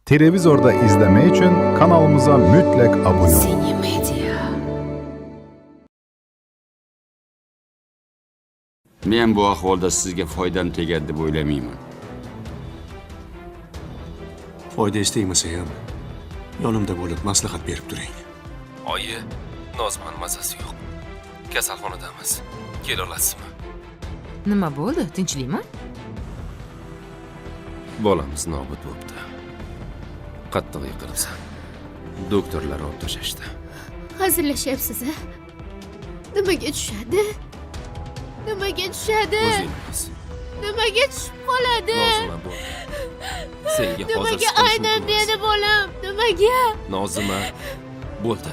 Televizorda izlemek için kanalımıza mutlak abone olun. Cinemedia. Men bu ahvolda sizga foydam tegadi deb o'ylamayman. Foyda istayimasa ham yonimda bo'lib maslahat berib turing. Oyi, Nozman mazasi yo'q. Kasalxonadamiz. Kela olasizmi? Nima bo'ldi? Tinchlikmi? Bolamiz nobud bo'libdi. Qattiq yiqilibsan. Doktorlar olib tashlashdi. Hazırlashyapsiz-a? Nimaga tushadi? Nimaga tushadi? O'zingiz. Nimaga tushib qoladi? Nozima bo'l. Senga hozir Nimaga siqilish aynan mumkin emas. dedi bolam? Nimaga? Nozima bo'ldi.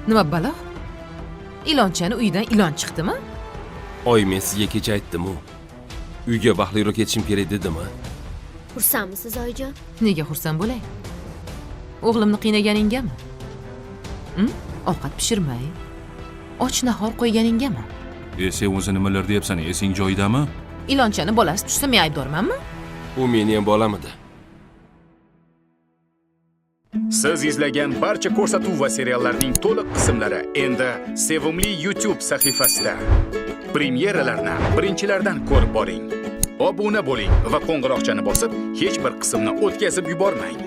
Nima balo? Ilonchani uyidan ilon chiqdimi? Oy, men sizga kecha aytdim-ku. Uyga baxtliroq ketishim kerak dedimmi? Xursandmisiz oyijon? Nega xursand bo'lay? O'g'limni qiynaganingami? Ovqat pishirmay, och nahor qo'yganingami? Sen o'zi nimalar deyapsan? Esing joyidami? Ilonchani bolasi tushsa men aybdormanmi? U meni ham bolam edi. Siz izlagan barcha ko'rsatuv va seriallarning to'liq qismlari endi Sevimli YouTube sahifasida. Premyeralarni birinchilardan ko'rib boring. Obuna bo'ling va qo'ng'iroqchani bosib, hech bir qismni o'tkazib yubormang.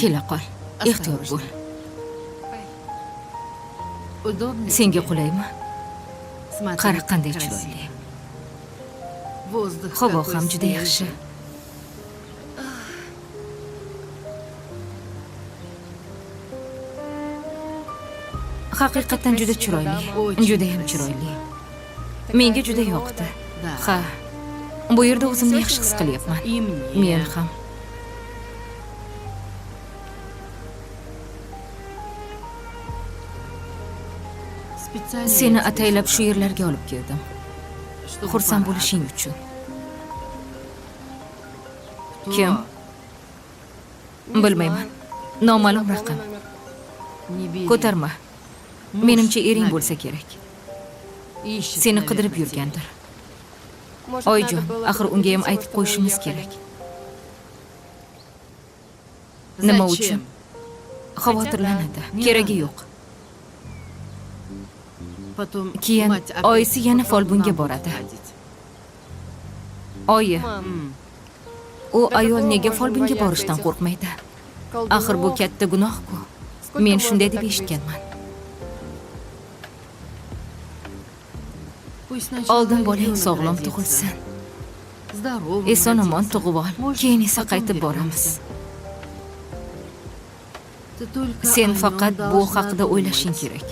Kela qol. Ehtiyot bo'l. Senga qulaymi? Qara qanday chiroyli. Havo ham juda yaxshi. Haqiqatan juda chiroyli. Juda ham chiroyli. Menga juda yoqdi. Ha. Bu yerda o'zimni yaxshi his qilyapman. Men ham. Seni ataylab shu yerlarga olib keldim. Xursand bo'lishing uchun. Kim? Bilmayman. Noma'lum raqam. Ko'tarma. Menimcha ering bo'lsa kerak. Seni qidirib yurgandir. Oyijon, axir unga ham aytib qo'yishimiz kerak. Nima uchun? Xavotirlanadi. Keragi yo'q. Keyin oyisi yana folbinga boradi. Oyi. U ayol nega folbinga borishdan qo'rqmaydi? Axir bu katta gunoh-ku. Men shunday deb eshitganman. Oldin bolang sog'lom tug'ilsin. Eson-omon tug'ib ol, keyin esa qaytib boramiz. Sen faqat bu haqida o'ylashing kerak.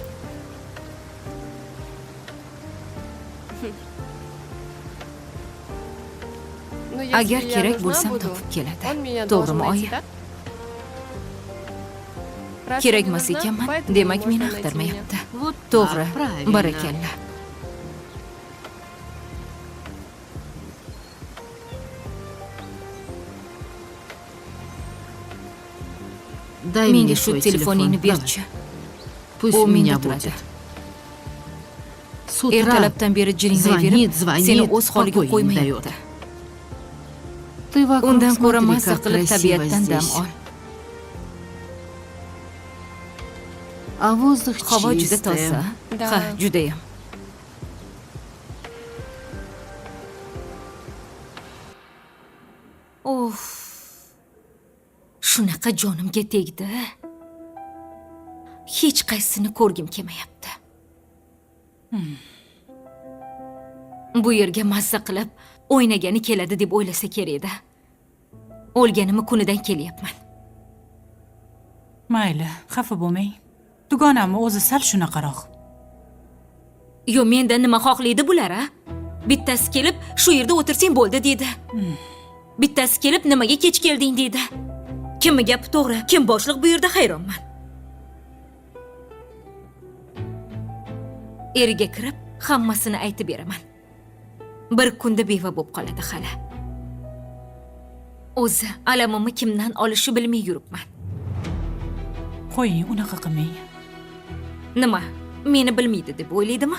Agar kerak bo'lsam topib keladi. To'g'rimi, oyi? Kerakmas ekanman, demak meni axtarmayapti. To'g'ri, barakalla. Menga shu telefoningni berchi. U menda turadi. Ertalabdan beri jiringlayverib, seni o'z holiga qo'ymayapti. Undan ko'ra mazza qilib tabiatdan dam ol. Havo juda toza. Ha, judayam. Of. Shunaqa jonimga tegdi. Hech qaysini ko'rgim kelmayapti. Bu yerga mazza qilib o'ynagani keladi deb o'ylasa kerak edi. O'lganimni kunidan kelyapman. Mayli, xafa bo'lmang. Dugonamni o'zi sal shunaqaroq. Yo, mendan nima xohlaydi bular, a? Bittasi kelib, shu yerda o'tirsang bo'ldi dedi. Bittasi kelib, nimaga kech kelding dedi. Kimmi gapi to'g'ri, kim boshliq bu yerda hayronman. Eriga kirib, hammasini aytib beraman. Bir kunda beva bo'lib qoladi hali. O'zi alamimni kimdan olishi bilmay yuribman. Qo'ying, unaqa qilmang. Nima? Meni bilmaydi deb o'ylaydimi?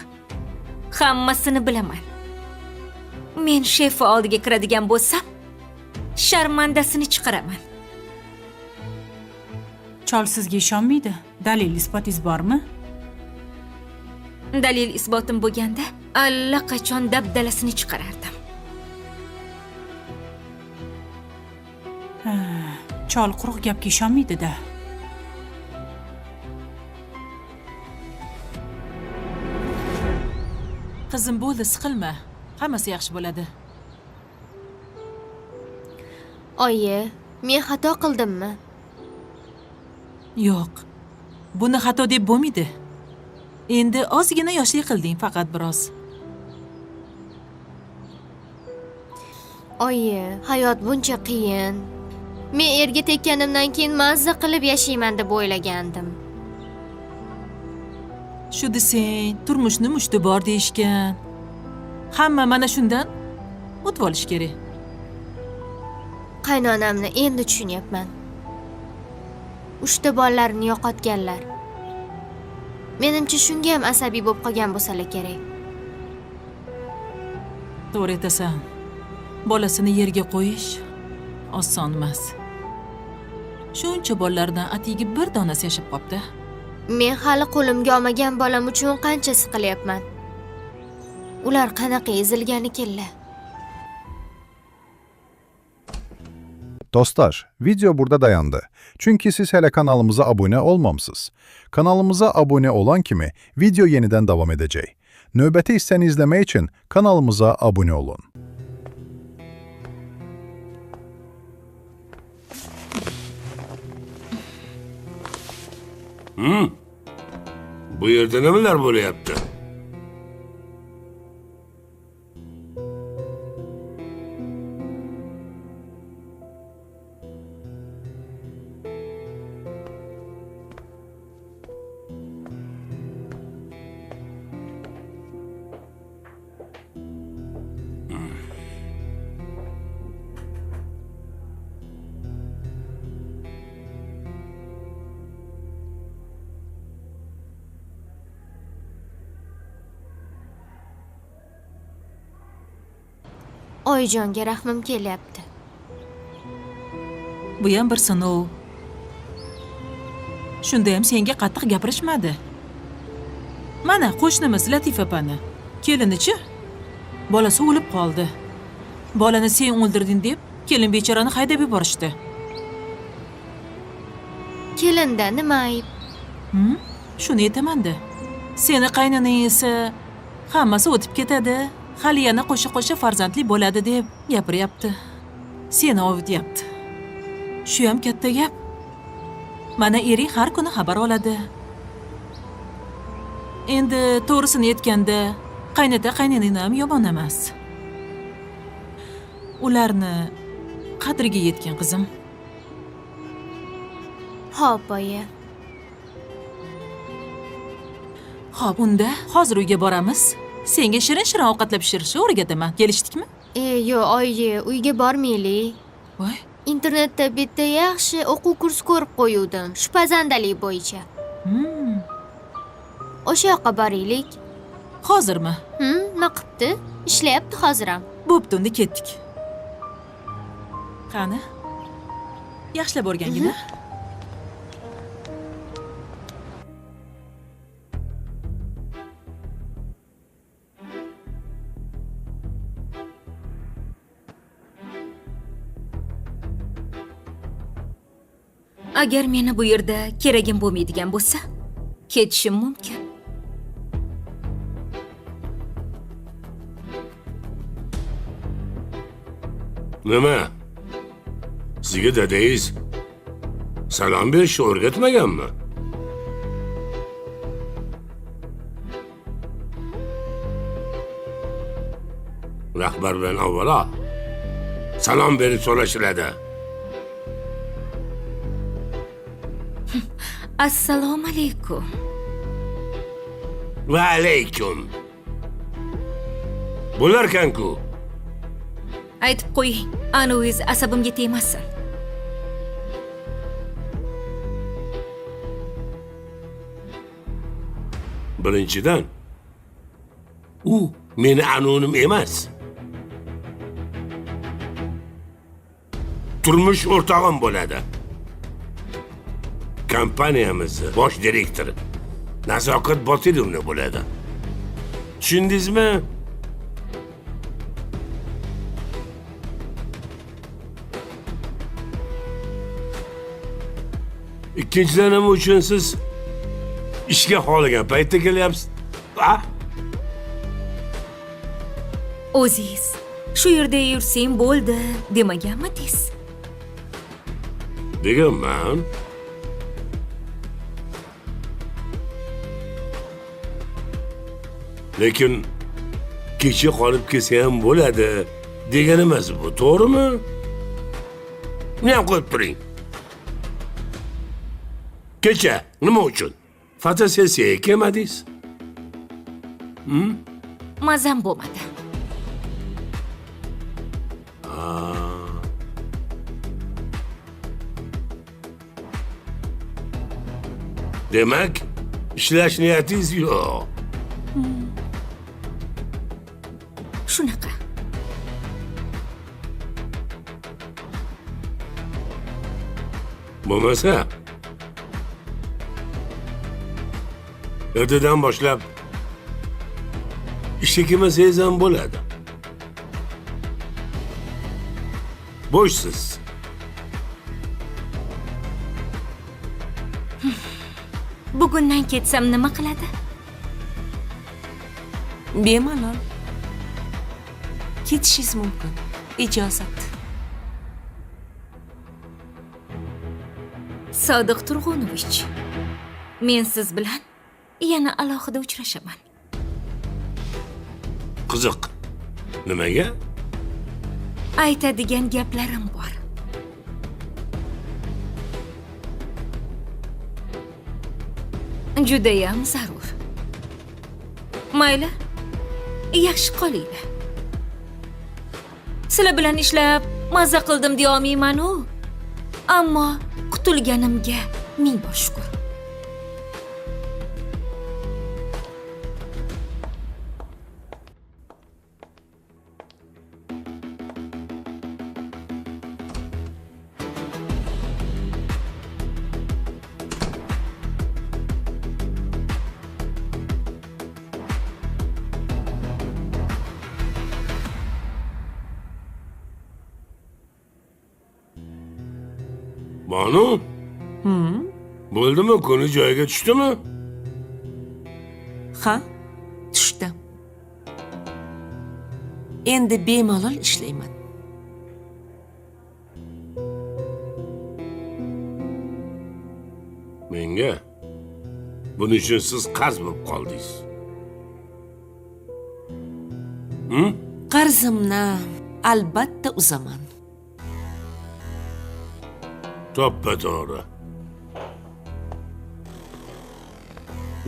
Hammasini bilaman. Men shefa oldiga kiradigan bo'lsam, sharmandasini chiqaraman. Chol sizga ishonmaydi. Dalil isbotingiz bormi? Dalil isbotim bo'lganda, allaqachon dabdalasini chiqarardim. Chol quruq gapga ishonmaydi-da. Qizim, bo'ldi, siqilma. Hammasi yaxshi bo'ladi. Oyi, men xato qildimmi? Yo'q. Buni xato deb bo'lmaydi. Endi ozgina yoshlik qilding, faqat biroz. Oyi, hayot buncha qiyin. Men erga tekkanimdan keyin mazza qilib yashayman deb o'ylagandim. Shu desang, turmushni mushti bor deyishgan. Hamma mana shundan o'tib olish kerak. Qaynonamni endi tushunyapman. 3 bolalarini yo'qotganlar. Menimcha shunga ham asabiy bo'lib qolgan bo'lsalar kerak. To'g'ri aytasan. Bolasini yerga qo'yish oson emas. Shuncha bolalardan atigi bir donasi yashab qopti. Men hali qo'limga olmagan bolam uchun qancha siqilyapman. Ular qanaqa ezilgan ekanlar. Dostlar, video burada dayandı. Çünkü siz hele kanalımıza abone olmamısınız. Kanalımıza abone olan kimi video yeniden devam edecek. Növbəti hissəni izlemek için kanalımıza abone olun. Bu yerda nimalar bo'lyapti? Oyijonga rahmim kelyapti. Bu ham bir sinov. Shunda ham senga qattiq gapirishmadi. Mana qo'shnimiz Latifa opani, kelinichi bolasi o'lib qoldi. Bolani sen o'ldirding deb kelin bechorani haydab yuborishdi. Kelinda nima ayb? Shuni aytaman-da. Seni qaynonang esa hammasi o'tib ketadi. Hali yana qo'sha-qo'sha farzandli bo'ladi deb gapiryapti. Seni ovutyapti. Shu ham katta gap. Mana ering har kuni xabar oladi. Endi to'g'risini aytganda, qaynota-qaynonang ham yomon emas. Ularni qadriga yetgan qizim. Xo'p, oyi. Xo'p, unda hozir uyga boramiz. Senga shirin-shirin ovqatlab pishirishni o'rgataman. Kelishdikmi? Yo'q, oyi, uyga bormaylik. Voy, Internetda bitta yaxshi o'quv kursi ko'rib qo'yuvdim, shu pazandalik bo'yicha. O'sha yoqqa boraylik. hozirmi? Nima qilibdi? Ishlayapti hozir ham. Bo'pti, unda ketdik. Qani? Yaxshilab o'rgangina. Agar meni bu yerda keragim bo'lmaydigan bo'lsa, ketishim mumkin. Nima? Sizga dadangiz salom berishni o'rgatmaganmi? Rahbar bilan avvalo salom berib so'rashiladi. Assalomu alaykum. Va alaykum. Bo'larkan-ku. Aytib qo'ying, ano'z asabimga tegmasin. Birinchidan, u meni anonim emas. Turmush o'rtog'im bo'ladi. Kompaniyamizni bosh direktori Nazokat Botirovna bo'ladi. Tushundingizmi? Ikkinchidan nima uchun siz ishga xohlagan paytda kelyapsiz? Ha? O'zingiz shu yerda yursang bo'ldi demaganmidingiz? Deganman. Lekin kecha qolib kelsa ham bo'ladi degan emas bu, to'g'rimi? Nima qilib turing? Kecha nima uchun? Fotosessiyaga kelmadingiz? Mazam bo'lmadi. Demak, ishlash niyatingiz yo'q. Shunaqa. Bo'lmasa, ertadan boshlab ishga kelmasangiz ham bo'ladi. Bo'shsiz. Bugundan ketsam nima qiladi? Bemalol. Ketishingiz mumkin. Ijozat. Sodiq Turg'unovich, men siz bilan yana alohida uchrashaman. Qiziq. Nimaga? Aytadigan gaplarim bor. Judayam zarur. Mayli, yaxshi qolinglar. Sizlar bilan ishlab mazza qildim deya olmayman-u. Ammo qutulganimga ming bor shukr. Banu? Bo'ldimi? Kuni joyiga tushdimi? Ha, tushdi. Endi bemalol ishlayman. Menga buning uchun siz qarz bo'lib qoldingiz. Qarzimni albatta uzaman. To'ppa-to'g'ri.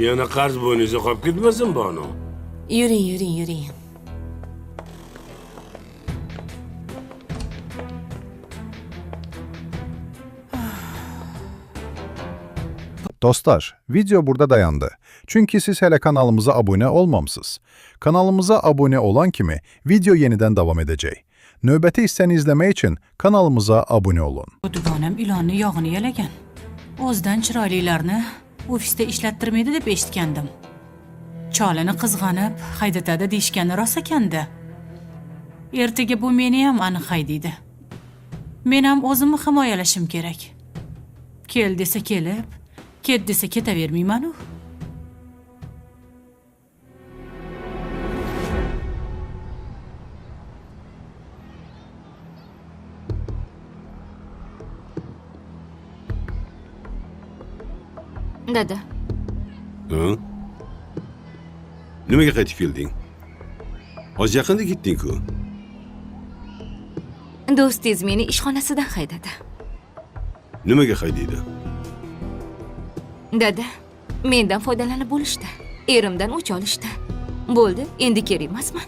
Yana qarz bo'yningizga qolib ketmasin, Banu. Yuring, yuring, yuring. Dostlar, video burada dayandı. Çünkü siz hele kanalımıza abone olmamısınız. Kanalımıza abone olan kimi video yeniden devam edecek. Növbəti hissəni izləmək üçün kanalımıza abone olun. Bu dugonam ilonni yog'ini yalagan. O'zidan chiroylilarni ofisda ishlattirmaydi deb eshitgandim. Cholini qizg'anib, haydatadi deyishgani rost ekanda. Ertaga bu meni ham aniq haydaydi. Men ham o'zimni himoyalashim kerak. Kel desa kelib, ket desa ketavermayman-u. Dada, Nimaga qaytib kelding? Oz yaqinda ketding-ku. Do'stingiz meni ishxonasidan haydadi. Nimaga haydaydi? Dada, mendan foydalanib bo'lishdi. Erimdan o'ch olishdi. Bo'ldi, endi kerak emasman.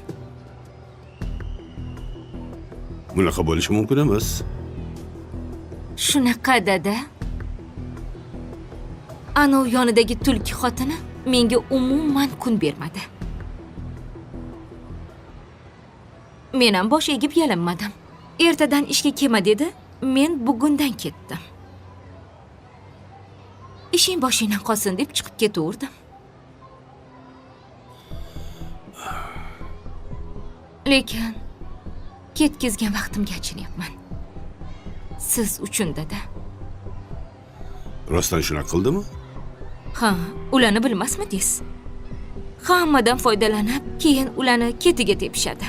Bunaqa bo'lishi mumkin emas. Shunaqa dada. Anov yonidagi tulki xotini menga umuman kun bermadi. Men ham bosh egib yalinmadim. Ertadan ishga kelma dedi, men bugundan ketdim. Ishing boshingdan qolsin deb chiqib ketaverdim. Lekin ketkizgan vaqtimga achinyapman. Siz uchun dada. Rostdan shunaqa qildimi? Ha, ularni bilmasmidingiz? Hammadan foydalanib, keyin ularni ketiga tepishadi.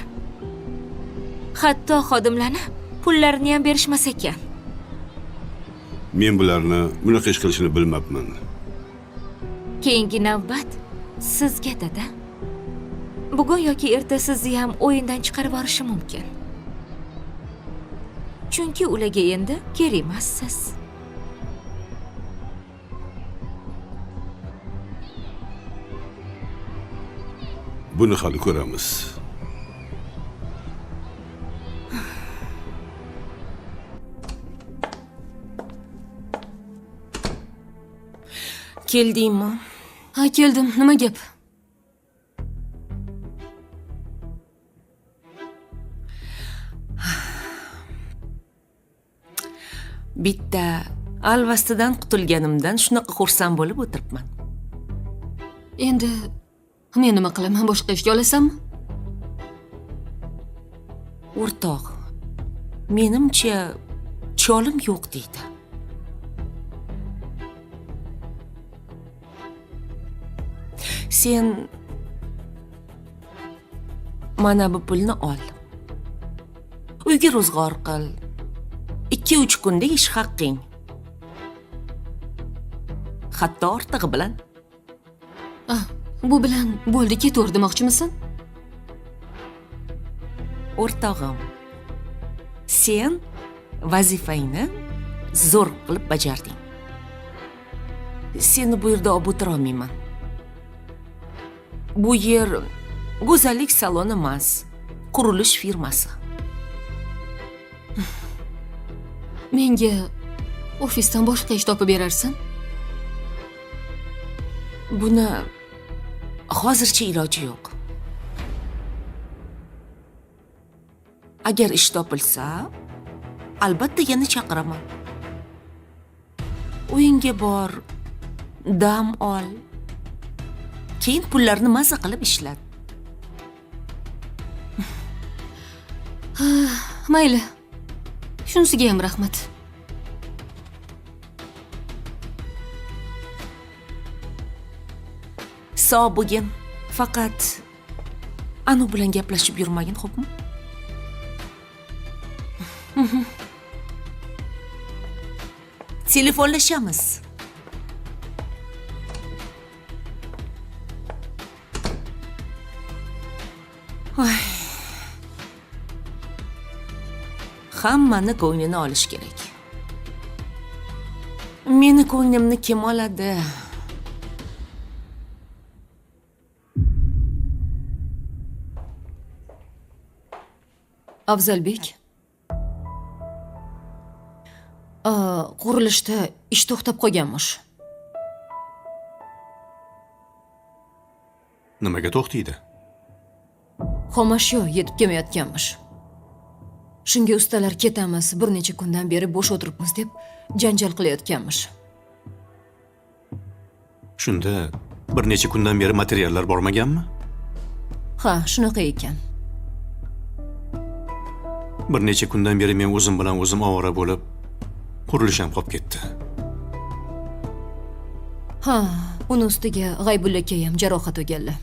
Hatto xodimlarni pullarini ham berishmas ekan. Men bularni bunaqa ish qilishini bilmabman. Keyingi navbat sizga dada. Bugun yoki erta sizni ham o'yindan chiqarib yuborishi mumkin. Chunki ularga endi kerak emassiz. Buni hali ko'ramiz. Keldingmi? Ha, keldim. Nima gap? Bitta alvastidan qutulganimdan shunaqa xursand bo'lib o'tiribman. Endi men nima qilaman? Boshqa ishga olasanmi? O'rtoq, menimcha cholim yo'q deydi. Sen mana bu pulni ol. Uyga ro'zg'or qil. 2-3 kunda ish haqqing. Hatto ortig'i bilan. Ah, bu bilan bo'ldi, ketaver demoqchimisan? O'rtog'im, sen vazifangni zo'r qilib bajarding. Seni bu yerda olib o'tira olmayman. Bu yer go'zallik saloni emas, qurilish firmasi. Menga ofisdan boshqa ish topib berarsan? Buni hozircha iloji yo'q. Agar ish topilsa, albatta yana chaqiraman. Uyingga bor, dam ol. Keyin pullarni maza qilib ishlat. Mayli. Shunisiga ham rahmat. Sog' bo'lgin. Faqat anu bilan gaplashib yurmagin, xo'pmi? Telefonlashamiz. Hammani ko'nglini olish kerak. Meni ko'nglimni kim oladi? Afzalbek. Qurilishda ish to'xtab qolganmish. Nimaga to'xtaydi? Xomashyo yetib kelmayotganmish. Shunga ustalar ketamiz, bir necha kundan beri bo'sh o'tiribmiz deb janjal qilayotganmish. Shunda bir necha kundan beri materiallar bormaganmi? Ha, shunaqa ekan. Bir necha kundan beri men o'zim bilan o'zim ovora bo'lib, qurilish ham qolib ketdi. Ha, uni ustiga G'aybulla aka ham jarohat olganlar.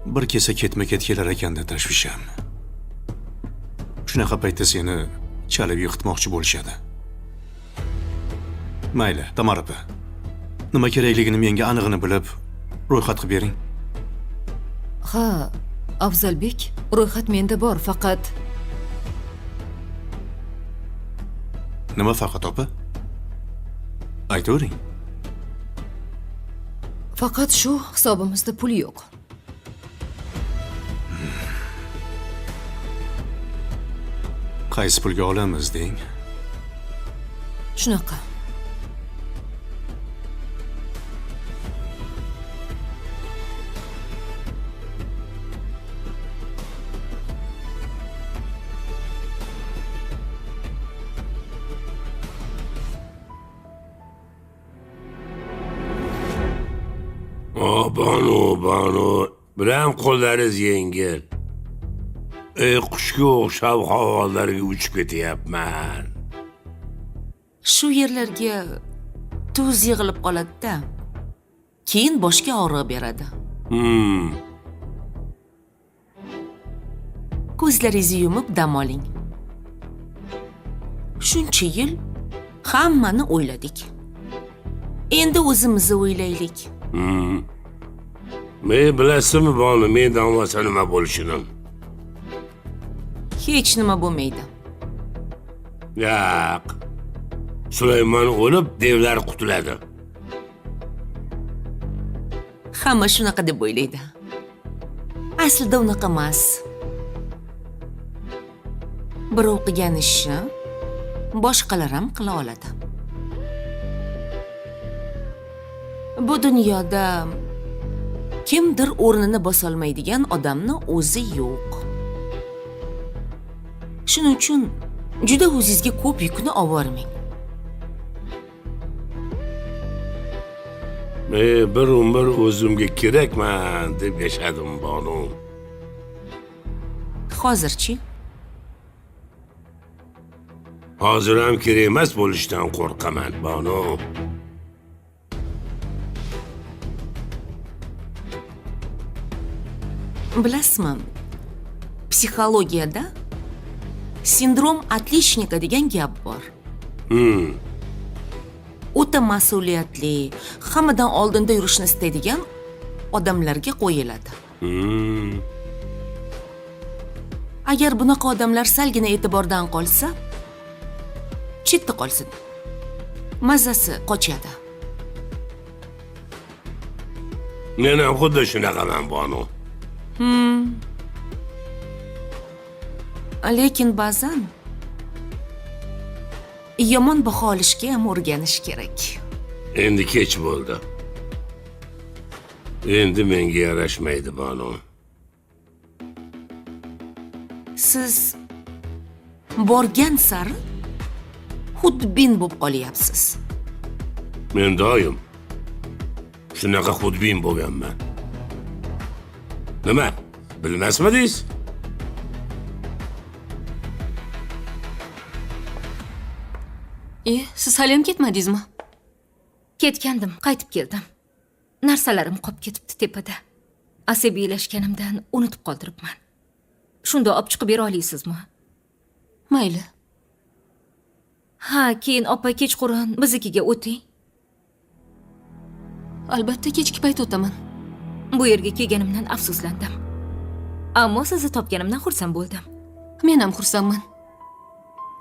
Bir kesa ketma-ket kelar ekanda tashvishim. Shunaqa paytda seni chalib yiqitmoqchi bo'lishadi. Mayli, Tamar opa. Nima kerakligini menga aniqini bilib, ro'yxat qilib bering. Ha, Afzalbek, ro'yxat menda bor, faqat Nima faqat opa? Aytavering. Faqat shu hisobimizda pul yo'q. Qaysi pulga olamiz deng? Shunaqa. Banu, bilan qo'llaringiz yengil. Qushga o'xshab havolarga uchib ketyapman. Shu yerlarga tuz yig'ilib qoladi-da. Keyin boshga og'riq beradi. Ko'zlaringizni yumib dam oling. Shuncha yil hammani o'yladik. Endi o'zimizni o'ylaylik. Men bilasizmi Banu, mendan olmasa nima bo'lishini? Hech nima bo'lmaydi. Yo'q. Sulaymon o'lib, devlar qutuladi. Hamma shunaqa deb o'ylaydi. Aslida unaqa emas. Birov qilgan ishni boshqalar ham qila oladi. Bu dunyoda kimdir o'rnini bosolmaydigan odamni o'zi yo'q. Shuning uchun juda o'zingizga ko'p yukni olvormang. Men bir umr o'zimga kerakman deb yashadim, Banu. Hozirchi? Hozir ham kerak emas bo'lishdan qo'rqaman, Banu. Bilasizmi? Psixologiyada sindrom отличника degan gap bor. O'ta mas'uliyatli, hammadan oldinda yurishni istaydigan odamlarga qo'yiladi. Agar bunaqa odamlar salgina e'tibordan qolsa, chetda qolsin. Mazasi qochadi. Men ham xuddi shunaqaman, Banu. Lekin ba'zan yomon baho olishga ham o'rganish kerak. Endi kech bo'ldi. Endi menga yarashmaydi, Banu. Siz borgan sari xudbin bo'lib qolyapsiz. Men doim shunaqa xudbin bo'lganman. Nima? Bilmasmidingiz? Siz hali ham ketmadingizmi? Ketgandim, qaytib keldim. Narsalarim qolib ketibdi tepada. Asabiylashganimdan unutib qoldiribman. Shunda olib chiqib bera olaysizmi? Mayli. Ha, keyin opa kechqurun biznikiga o'ting. Albatta kechki payt o'taman. Bu yerga kelganimdan afsuslandim. Ammo sizni topganimdan xursand bo'ldim. Men ham xursandman.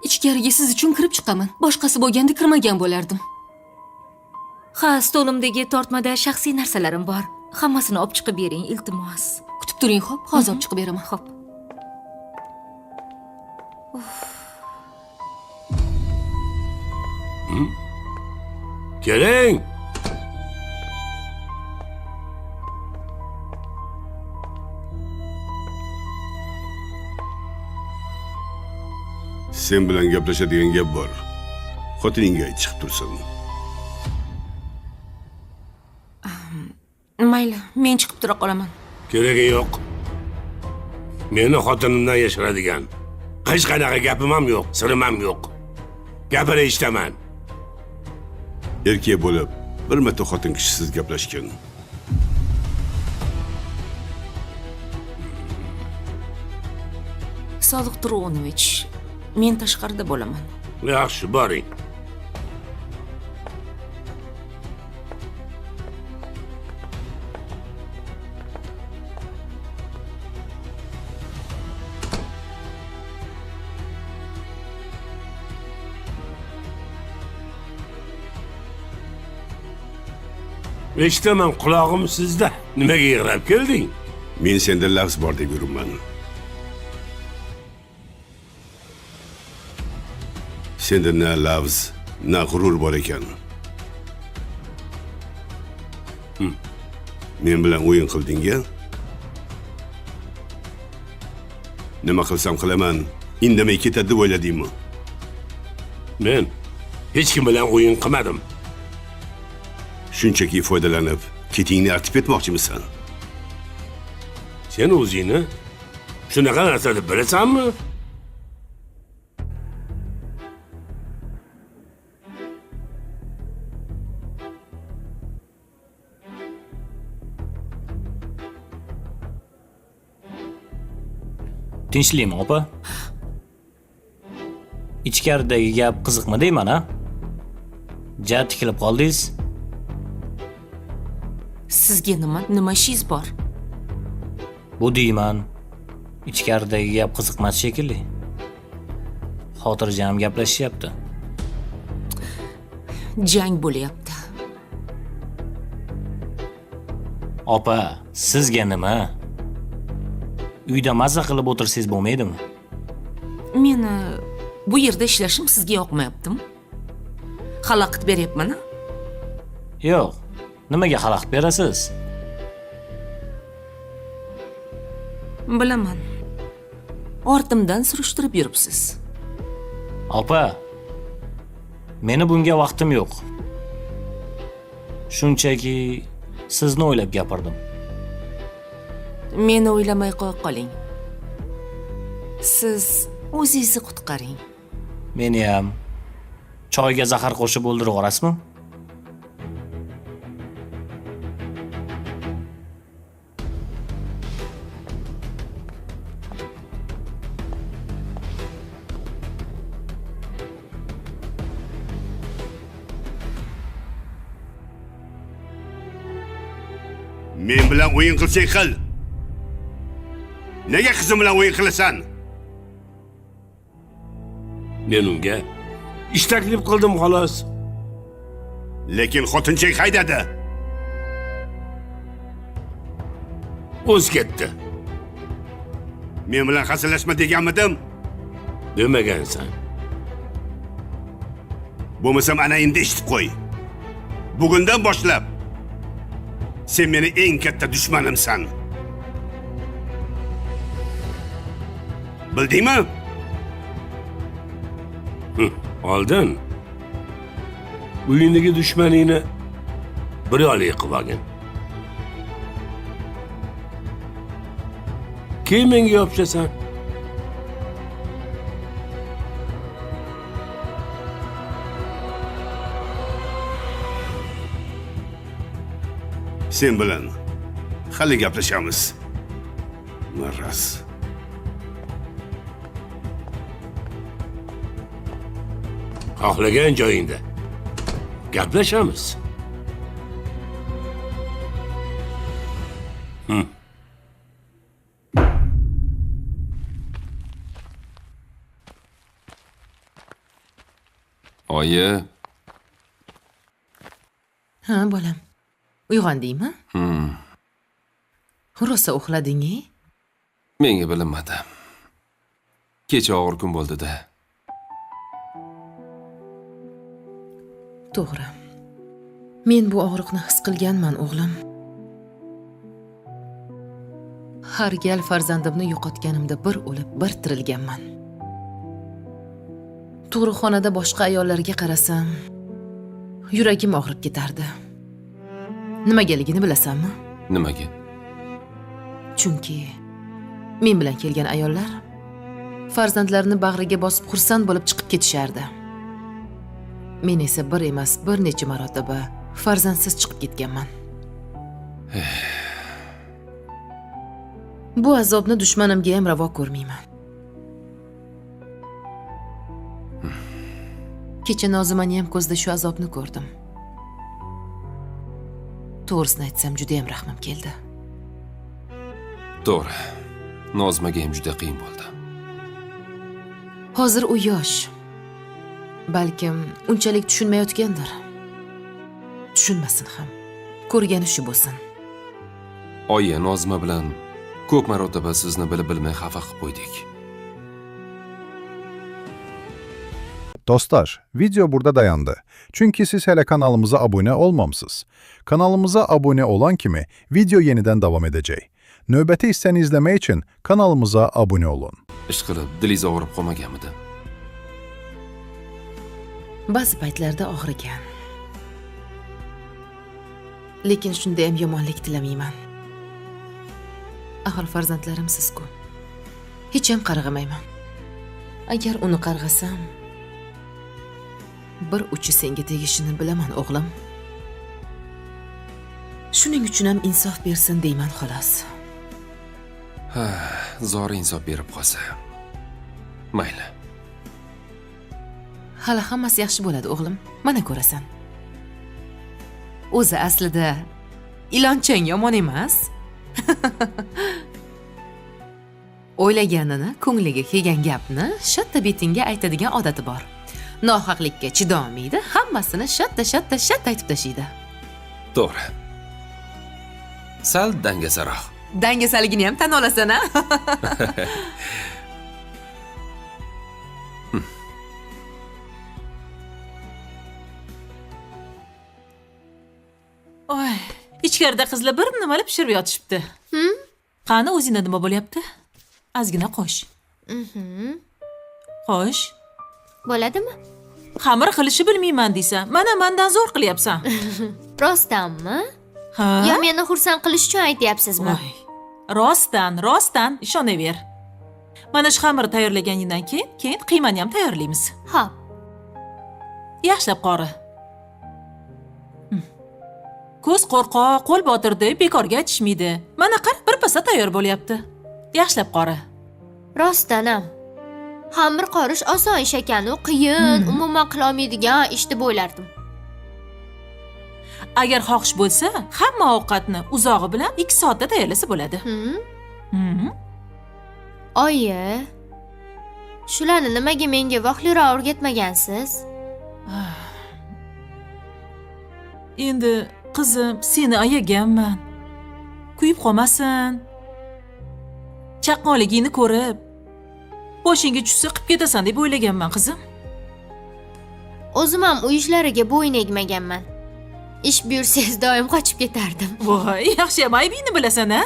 Ichkariga siz uchun kirib chiqaman. Boshqasi bo'lganda kirmagan bo'lardim. Ha, stolimdagi tortmada shaxsiy narsalarim bor. Hammasini olib chiqib bering, iltimos. Kutib turing, xo'p? Hozir olib chiqib beraman, xo'p. Keling. Sen bilan gaplashadigan gap bor. Xotiningga ayt chiqib tursin. Mayli, men chiqib tura qolaman. Keragi yo'q. Meni xotinimdan yashiradigan hech qanaqa gapim ham yo'q, sirim ham yo'q. Gapini eshitaman. Erkak bo'lib, bir marta xotin kishisiz gaplashgan. Sodiq Turunovich, men tashqarida bo'laman. Yaxshi, boring. Eshitaman, qulog'im sizda. Nimaga yig'lab kelding? Men senda lafz bor deb yuribman. Senda na lafz, na g'urur bor ekan. Men bilan o'yin qilding-a? Nima qilsam qilaman, indamay ketadi deb o'yladingmi? Men hech kim bilan o'yin qilmadim. Shunchaki foydalanib, ketingni artib etmoqchimisan? Sen o'zingni shunaqa narsa deb bilasanmi? Tinchlikmi, opa? Ichkaridagi gap qiziqmi deyman, ha? Ja tikilib qoldingiz? Sizga nima ishingiz bor? Bu deyman, ichkaridagi gap qiziqmas shekilli. Xotirjam gaplashishyapti. Jang bo'lyapti. Opa, sizga nima? Uyda mazza qilib o'tirsangiz bo'lmaydimi? Meni bu yerda ishlashim sizga yoqmayaptimi? Xalaqit beryapman. Yo'q. Nimaga xalaqit berasiz? Bilaman. Ortimdan surishtirib yuribsiz. Opa, meni bunga vaqtim yo'q. Shunchaki sizni o'ylab gapirdim. Meni o'ylamay qo'yib qoling. Siz o'zingizni qutqaring. Meni ham choyga zahar qo'shib o'ldirib yuborasizmi? Men bilan o'yin qilsang qil. Nega qizim bilan o'yin qilasan? Men unga ish taklif qildim xolos. Lekin xotinchak haydadi. O'z ketdi. Men bilan hazillashma deganmidim? Demagansan. Bo'lmasam ana endi eshitib qo'y. Bugundan boshlab sen meni eng katta dushmanimsan. Bildingmi? Oldin uyindagi dushmaningni bir yo'li qilib olgin. Keyin menga yopishasan. Sen bilan hali gaplashamiz. Maraz. Xohlagan joyingda gaplashamiz. Oyi, Ha, bolam. Uyg'ondingmi? Rosa uxlading-ku? menga bilinmadi. Kecha og'ir kun bo'ldi-da. To'g'ri. Men bu og'riqni his qilganman, o'g'lim. Har gal farzandimni yo'qotganimda bir o'lib, bir tirilganman. Tug'ruqxonada boshqa ayollarga qarasam, yuragim og'rib ketardi. Nimagaligini bilasanmi? Nimaga? Chunki men bilan kelgan ayollar farzandlarini bag'riga bosib xursand bo'lib chiqib ketishardi. Men esa bir emas, bir necha marotaba farzandsiz chiqib ketganman. Bu azobni dushmanimga ham ravo ko'rmayman. Kecha Nozimani ham ko'zda shu azobni ko'rdim. To'g'risini aytsam, juda ham rahmim keldi. To'g'ri. Nozmaga ham juda qiyin bo'ldi. Hozir u yosh. Balkim unchalik tushunmayotgandir. Tushunmasin ham. Ko'rgani shu bo'lsin. Oyi, Nozma bilan ko'p marotaba sizni bilib-bilmay xafa qilib qo'ydik. Dostlar, video burada dayandı. Çünkü siz hele kanalımıza abone olmamsınız. Kanalımıza abone olan kimi video yeniden devam edecek. Növbəti hissəni izlemək için kanalımıza abone olun. Ish qilib, dilingiz og'rib qolmaganmidi? Ba'zi paytlarda og'rigan. Lekin shunda ham yomonlik tilamayman. Axir farzandlarim siz-ku. Hech ham qarg'amayman. Agar uni qarg'asam, bir uchi senga tegishini bilaman, o'g'lim. Shuning uchun ham insof bersin deyman, xolos. Ha, zori insof berib qolsa. Mayli. Hali hammasi yaxshi bo'ladi, o'g'lim. Mana ko'rasan. O'zi aslida ilonchang yomon emas. O'ylaganini, ko'ngliga kelgan gapni shatta betingga aytadigan odati bor. Nohaqlikka chidolmaydi, hammasini shatta aytib tashlaydi. To'g'ri. Sal dangasaroq. Dangasaligini ham tan olasan, a? Oy, ichkarida qizlar bir nimalar pishirib yotishibdi. Qani o'zingda nima bo'lyapti? Ozgina qo'sh. Qo'sh. Bo'ladimi? Xamir qilishni bilmayman deysan. Mana mendan zo'r qilyapsan. Rostdanmi? Ha? Yo meni xursand qilish uchun aytyapsizmi? Voy. Rostdan, ishonaver. Mana shu xamir tayyorlaganingdan keyin qiymani ham tayyorlaymiz. Xo'p. Yaxshilab qori. Ko'z qo'rqoq, qo'l botirdi, bekorga aytishmaydi. Mana qara, birpasda tayyor bo'lyapti. Yaxshilab qori. Rostdanam. Xamir qorish oson ish ekan, qiyin, umuman qila olmaydigan ish deb o'ylardim. Agar xohish bo'lsa, hamma ovqatni uzog'i bilan 2 soatda tayyorlasa bo'ladi. Oyi, shularni nimaga menga vaqtliroq o'rgatmagansiz? Endi qizim, seni ayaganman. Kuyib qolmasin. Chaqqonligingni ko'rib, boshingga tushsa qilib ketasan deb o'ylaganman, qizim. O'zim ham uy ishlariga bo'yin egmaganman. Ish buyursangiz doim qochib ketardim. Voy, yaxshi ham aybingni bilasan, a?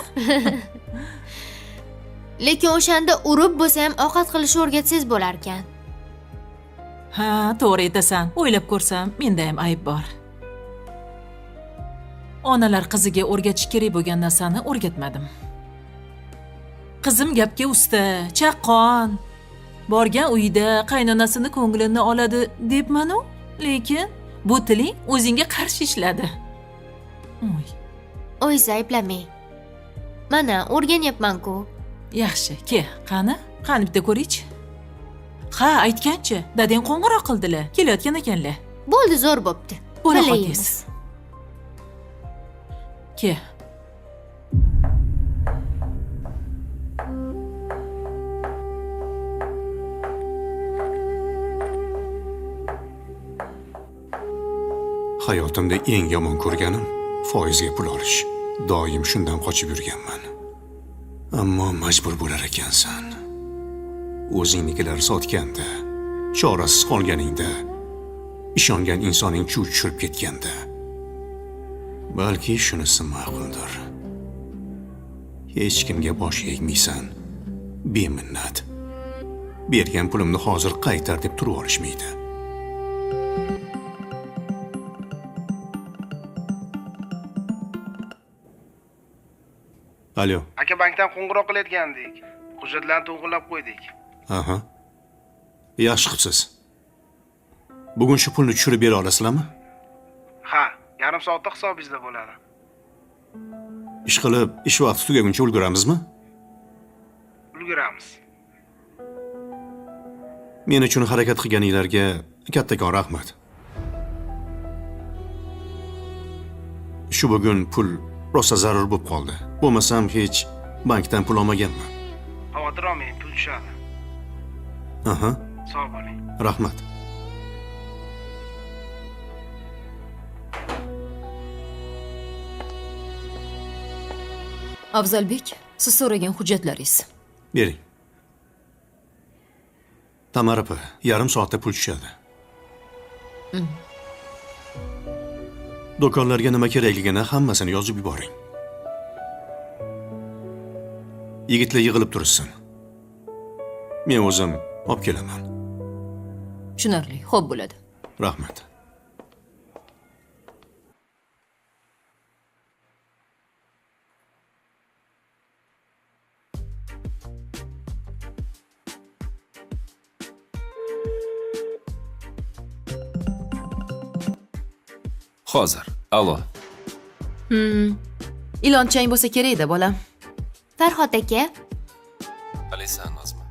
Lekin o'shanda urib bo'lsa ham ovqat qilishni o'rgatsangiz bo'lar ekan. Ha, to'g'ri aytasan. O'ylab ko'rsam, menda ham ayb bor. Onalar qiziga o'rgatish kerak bo'lgan narsani o'rgatmadim. Qizim gapga usta, chaqqon. Borgan uyida qaynonasini ko'nglini oladi debman-u, lekin bu tiling o'zingga qarshi ishladi. O'zingizni ayblamang. Mana o'rganyapman-ku. Yaxshi, qani bitta ko'raychi. Ha, aytgancha, dadang qo'ng'iroq qildilar, kelayotgan ekanlar. Bo'ldi, zo'r bo'pti. Bo'la qo'yamiz. Hayotimda eng yomon ko'rganim foizga pul olish. Doim shundan qochib yurganman. Ammo majbur bo'lar ekansan. O'zingnikilar sotganda, chorasiz qolganingda, ishongan insoning chuv tushirib ketganda, balki shunisi ma'quldir. Hech kimga bosh egmaysan, beminnat. Bergan pulimni hozir qaytar deb turib olishmaydi. Alo. Aka, bankdan qo'ng'iroq qilayotgandik. Hujjatlarni to'g'rilab qo'ydik. Aha. Yaxshi qilibsiz. Bugun shu pulni tushirib bera olasizlarmi? Ha, yarim soatda hisobingizda bo'ladi. Ish qilib, ish vaqti tugaguncha ulguramizmi? Ulguramiz. Men uchun harakat qilganinglarga kattakon rahmat. Shu bugun pul rosa zarur bo'lib qoldi. Bo'lmasam hech bankdan pul olmaganman. Xavotir olmang, pul tushadi. Aha. Sog' bo'ling. Rahmat. Afzalbek, siz so'ragan hujjatlaringiz. Bering. Tamara opa, yarim soatda pul tushadi. Do'konlarga nima kerakligini hammasini yozib yuboring. Yigitlar yig'ilib tursin. Men o'zim olib kelaman. Tushunarli, xo'p bo'ladi. Rahmat. Hozir. Alo. Ilonchang bo'lsa kerak-da, bolam. Farhod aka, Qalaysan, Nozma?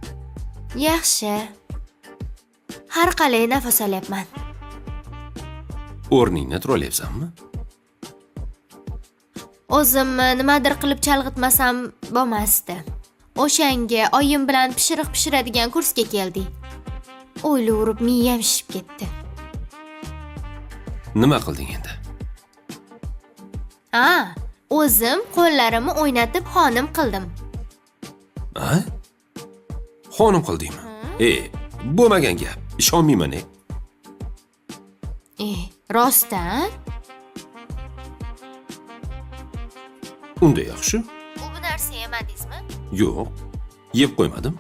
yaxshi. Har qalay nafas olyapman. O'rningni turolyapsanmi? O'zimni nimadir qilib chalg'itmasam bo'lmasdi. O'shanga oyim bilan pishiriq pishiradigan kursga keldik. O'yli urib miyam shishib ketdi. Nima qilding endi? O'zim qo'llarimni o'ynatib xonim qildim. Ha? Xonim qildingmi? Bo'lmagan gap. Ishonmayman. Rostdan? Unda yaxshi. Bu narsa yemadingizmi? Yo'q. Yeb qo'ymadim.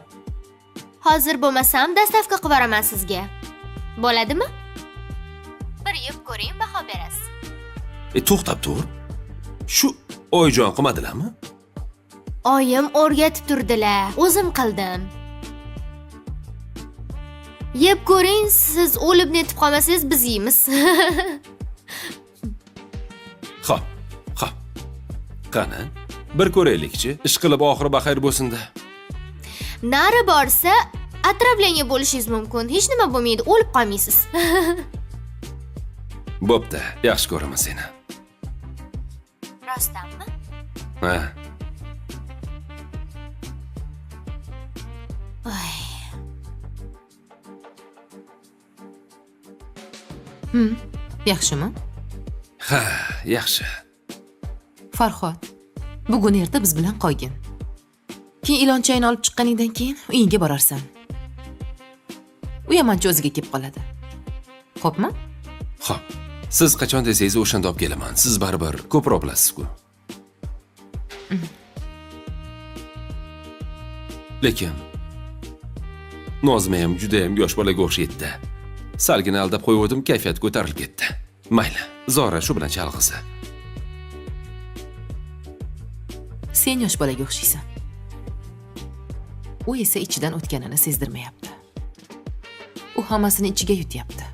Hozir bo'lmasam dastavka qilib beraman sizga. Bo'ladimi? Bir yeb ko'ring, baho berasiz. To'xtab tur. Shu oyijon qilmadilarmi? Oyim o'rgatib turdilar, o'zim qildim. Yeb ko'ring, siz o'lib netib qolmasangiz biz yeymiz. Xo'p. Qani, bir ko'raylikchi. Ish qilib oxiri baxayr bo'lsin-da. Nari borsa, отравление bo'lishingiz mumkin. Hech nima bo'lmaydi, o'lib qolmaysiz. Bo'pti, yaxshi ko'raman seni. Rostdanmi? Ha. Yaxshimi? Ha, yaxshi. Farhod, bugun erta biz bilan qolgin. Keyin ilonchangni olib chiqqaningdan keyin uyingga borarsan. U yamancha o'ziga kelib qoladi. Xo'pmi? Xo'p. Siz qachon desangiz o'shanda olib kelaman. Siz baribir ko'proq bilasiz-ku. Lekin Nozma ham juda ham yosh bolaga o'xshaydi. Salgina aldab qo'ydim, kayfiyat ko'tarilib ketdi. Mayli, Zora shu bilan chalg'isa. Sen yosh bolaga o'xshaysan. U esa ichidan o'tganini sezdirmayapti. U hammasini ichiga yutyapti.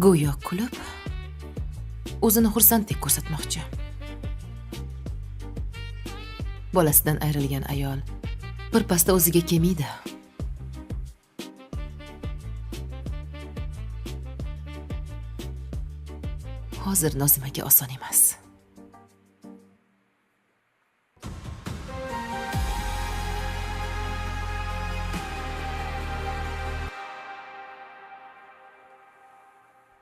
Go'yo kulib, o'zini xursanddek ko'rsatmoqchi. Bolasidan ayrilgan ayol bir pasda o'ziga kelmaydi. Hozir Nozimaga oson emas.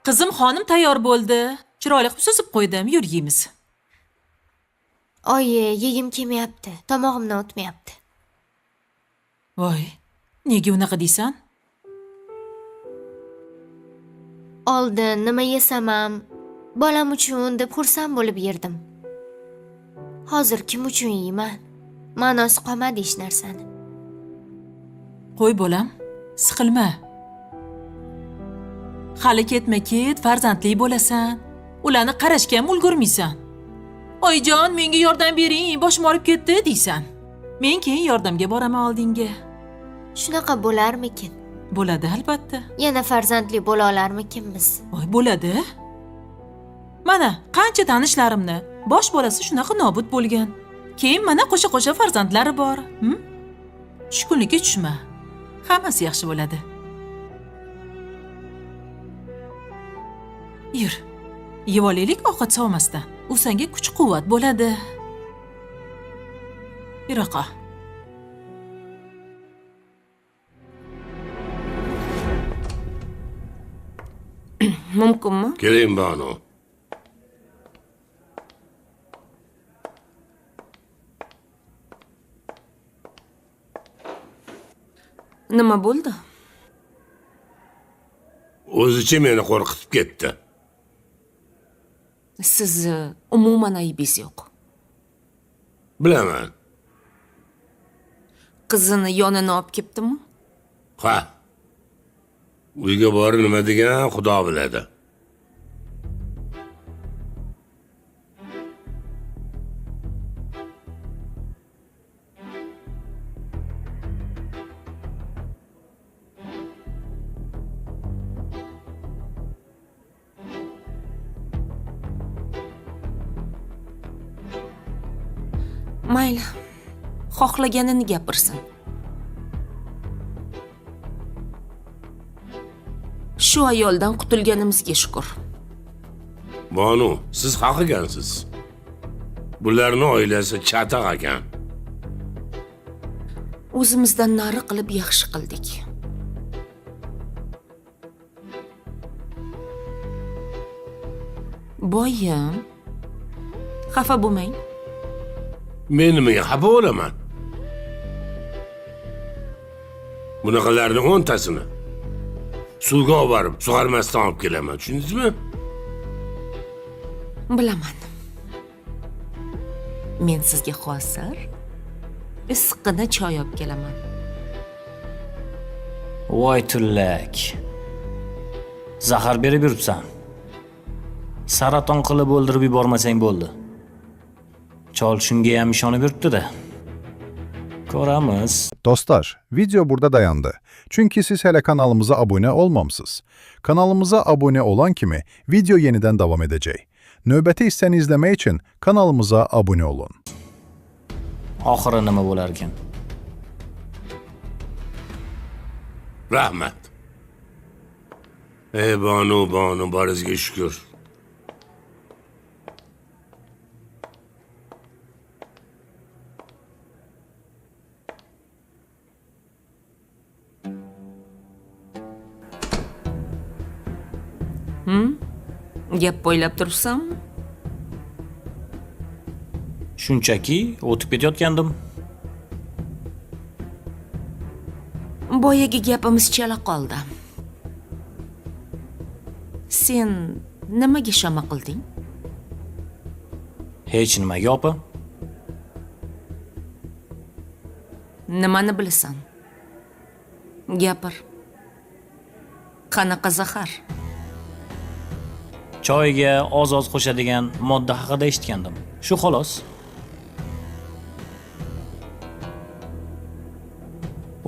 Qizim xonim tayyor bo'ldi. Chiroyli qilib suzib qo'ydim. Yur yeymiz. Oyi, yegim kelmayapti. Tomog'imdan o'tmayapti. Voy, nega unaqa deysan? Oldin nima yesam ham bolam uchun deb xursand bo'lib yerdim. Hozir kim uchun yeyman? Ma'nosi qolmadi hech narsani. Qo'y bolam, siqilma. Hali ketma-ket farzandli bo'lasan. Ularni qarashga ham ulgurmaysan. Oyjon, menga yordam bering, boshim og'rib ketdi deysan. Men keyin yordamga boraman oldinga. Shunaqa bo'larmikin? Bo'ladi albatta. Yana farzandli bo'la olarmikinmiz? Voy, bo'ladi. Mana, qancha tanishlarimni bosh bolasi shunaqa nobud bo'lgan. Keyin mana qo'sha-qo'sha farzandlari bor. Tushkunlikka tushma. Hammasi yaxshi bo'ladi. Yur. Yeb olaylik ovqat sovmasdan. U senga kuch-quvvat bo'ladi. Yiroqqa. Mumkinmi? Keling, Banu. Nima bo'ldi? O'zicha meni qo'rqitib ketdi. Siz umuman aybingiz yo'q. Bilaman. Qizini yonini olib ketdimi? Ha. Uyga borib nima degan Xudo biladi. Mayli. Xohlaganini gapirsin. Shu ayoldan qutulganimizga shukr. Bonu, siz haq ekansiz. Bularni oilasi chataq ekan. O'zimizdan nari qilib yaxshi qildik. Boyim, xafa bo'lmang. Men nimaga xafa bo'laman? Bunaqalarning 10tasini suvga olib borib, sug'armasdan olib kelaman, tushundingizmi? Bilaman. Men sizga hozir issiqqina choy olib kelaman. Voy tullak. Zahar berib yuribsan. Saraton qilib o'ldirib yubormasang bo'ldi. Chol shunga ham ishonib yuribdi-da. Ko'ramiz. Dostlar, video burada dayandı. Çünkü siz hele kanalımıza abone olmamsınız. Kanalımıza abone olan kimi video yeniden devam edecek. Növbəti hissəni izləmək için kanalımıza abone olun. Oxiri nima bo'lar ekan? Rahmat. Ey Banu, barizga shukr. Gap bo'ylab turibsanmi? Shunchaki o'tib ketayotgandim. Boyagi gapimiz chala qoldi. Sen nimaga shama qilding? Hech nimaga opa. Nimani bilasan? Gapir. Qanaqa zahar? Choyga oz-oz qo'shadigan modda haqida eshitgandim. Shu xolos.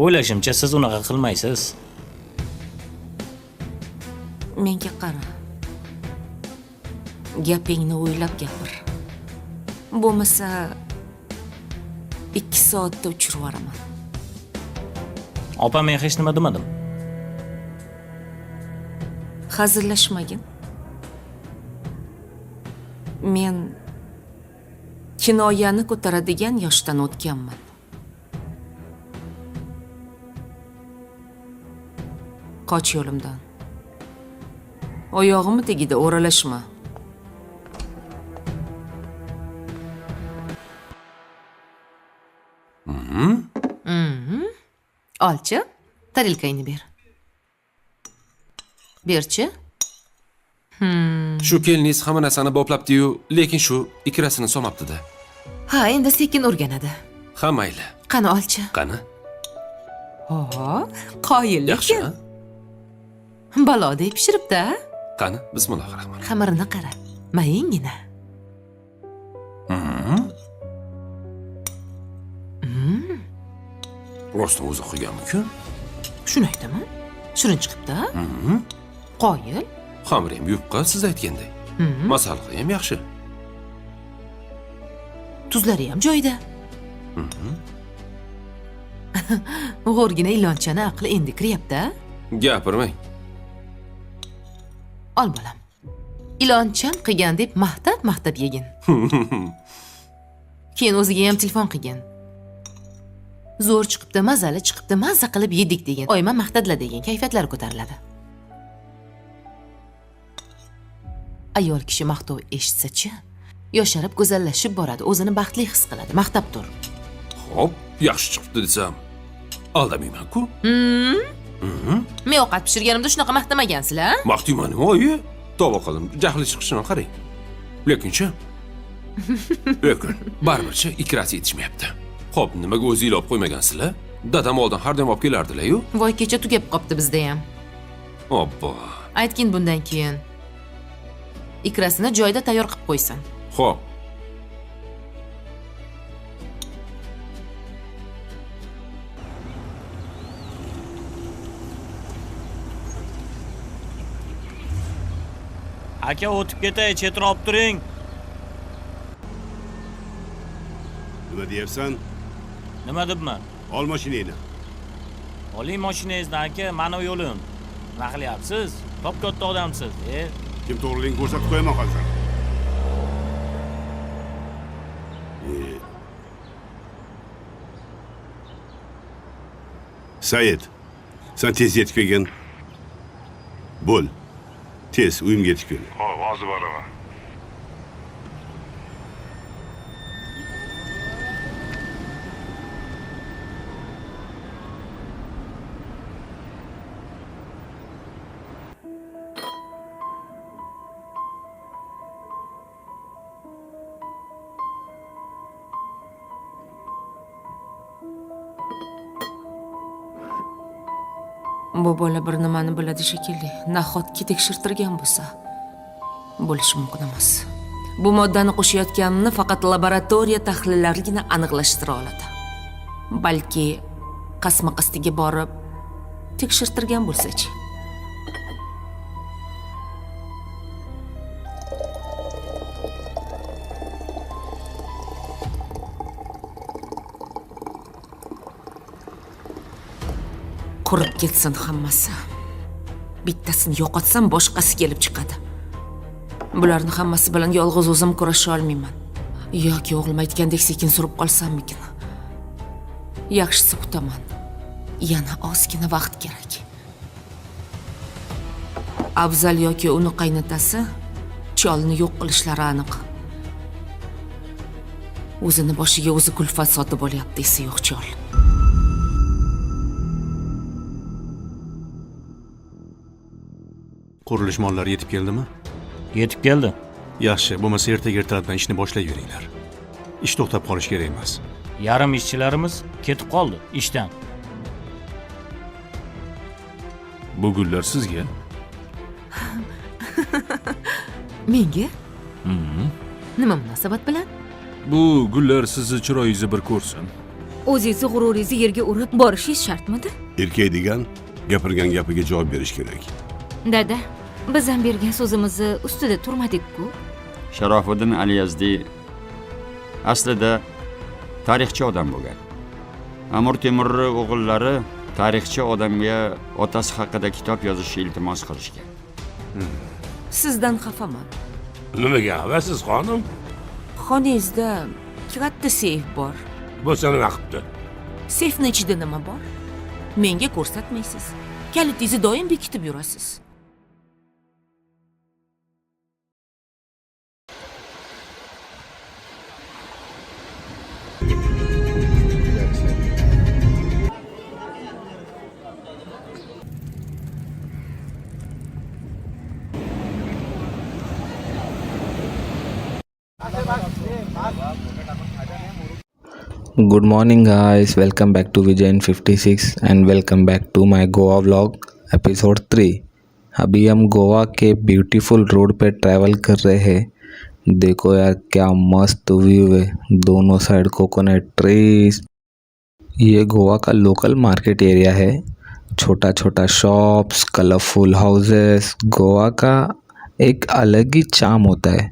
O'ylashimcha siz unaqa qilmaysiz. Menga qara. Gapingni o'ylab gapir. Bo'lmasa 2 soatda uchirib yuboraman. Opa, men hech nima demadim. Hazillashmagin. Men kinoyani ko'taradigan yoshdan o'tganman. Qoch yo'limdan. Oyog'imni tagida o'ralashma. Olchi, tarilkangni ber. Berchi. Shu keliningiz hamma narsani boplabdi-yu, lekin shu ikirasini solmabdi-da. Ha, endi sekin o'rganadi. Ha, mayli. Qani olchi. Qani? Oho, qoyillik. Yaxshi. Balodek pishiribdi-a? Qani, bismillohir rohmanir rohim. Xamirini qara. Mayingina. Rostdan o'zi qilganmi-ku? Shuni aytaman. Shirin chiqibdi-a? Qoyil. Xamir ham yupqa, siz aytgandek. Masalliqi ham yaxshi. Tuzlari ham joyida. G'o'rgina ilonchani aqli endi kiryapti-a? Gapirmang. Ol bolam. Iloncham qilgan deb maqtab yegin. Keyin o'ziga ham telefon qilgin. Zo'r chiqibdi, mazali chiqibdi, mazza qilib yedik degan. Oyma maqtadla degan, kayfiyatlari ko'tariladi. Ayol kishi maqtov eshitsa-chi, yosharib go'zallashib boradi, o'zini baxtli his qiladi. Maqtab tur. Xo'p, yaxshi chiqibdi desam, aldamayman-ku. Men ovqat pishirganimda shunaqa maqtamagansiz-a? Maqtayman, oyi. Tovoqalim jahli chiqishini qarang. Lekinchi baribircha ikirasi yetishmayapti. Xo'p, nimaga o'zi ilib qo'ymagansizlar? Dadam oldin har doim olib kelardilar-yu. Voy, kecha tugab qopti bizda ham. Obbo. Aytgin bundan keyin. Ikrasini joyida tayyor qilib qo'ysin. Xo'p. Aka, o'tib ketay, chetroq turing. nima deyapsan? Nima debman? Ol mashinangni. Oling mashinangizni aka, mana yo'lim. Nima qilyapsiz? Top katta odamsiz, Kim to'g'riligini ko'rsatib qo'yaman hozir. Said, sen tez yetib kelgin. Bo'l. Tez uyimga yetib kel. Xo'p, hozir boraman. Bu bola bir nimani biladi shekilli. Nahotki tekshirtirgan bo'lsa, bo'lishi mumkin emas. Bu moddani qo'shayotganimni faqat laboratoriya tahlillarigina aniqlashtira oladi. Balki qasma-qastiga borib tekshirtirgan bo'lsa-chi. Qurib ketsin hammasi. Bittasini yo'qotsam boshqasi kelib chiqadi. Bularni hammasi bilan yolg'iz o'zim kurasha olmayman. Yoki o'g'lim aytgandek sekin surib qolsammikin. Yaxshisi kutaman. Yana ozgina vaqt kerak. Afzal yoki uni qaynotasi cholni yo'q qilishlari aniq. O'zini boshiga o'zi kulfat sotib olyapti esa yo'q chol. Qurilish mollari yetib keldimi? Yetib keldi. Yaxshi, bo'lmasa ertaga ertalabdan ishni boshlayveringlar. Ish to'xtab qolish kerak emas. Yarim ishchilarimiz ketib qoldi ishdan. Bu gullar sizga? Menga? Nima munosabat bilan? Bu gullar sizni chiroyingizni bir ko'rsin. O'zingizni g'ururingizni yerga urib borishingiz shartmidi? Erkak degan gapirgan gapiga javob berish kerak. Dada, biz ham bergan so'zimizni ustida turmadik-ku. Sharofiddin Aliyazdiy aslida tarixchi odam bo'lgan. Amir Temurning o'g'illari tarixchi odamga otasi haqida kitob yozishni iltimos qilishgan. Sizdan xafaman. Nimaga xavasiz, xonim? Xonangizda katta seyf bor. Bo'lsa nima qilibdi? Seyfni ichida nima bor? Menga ko'rsatmaysiz. Kalitingizni doim bekitib yurasiz. Good morning guys, welcome back to Vijayan56 and welcome back to my Goa vlog episode 3। अभी हम गोवा के beautiful road पे ट्रैवल कर रहे हैं। देखो यार क्या मस्त व्यू है, दोनों साइड कोकोनट ट्रीज। ये गोवा का लोकल मार्केट एरिया है, छोटा छोटा शॉप्स, कलरफुल हाउसेस। गोवा का एक अलग ही चार्म होता है,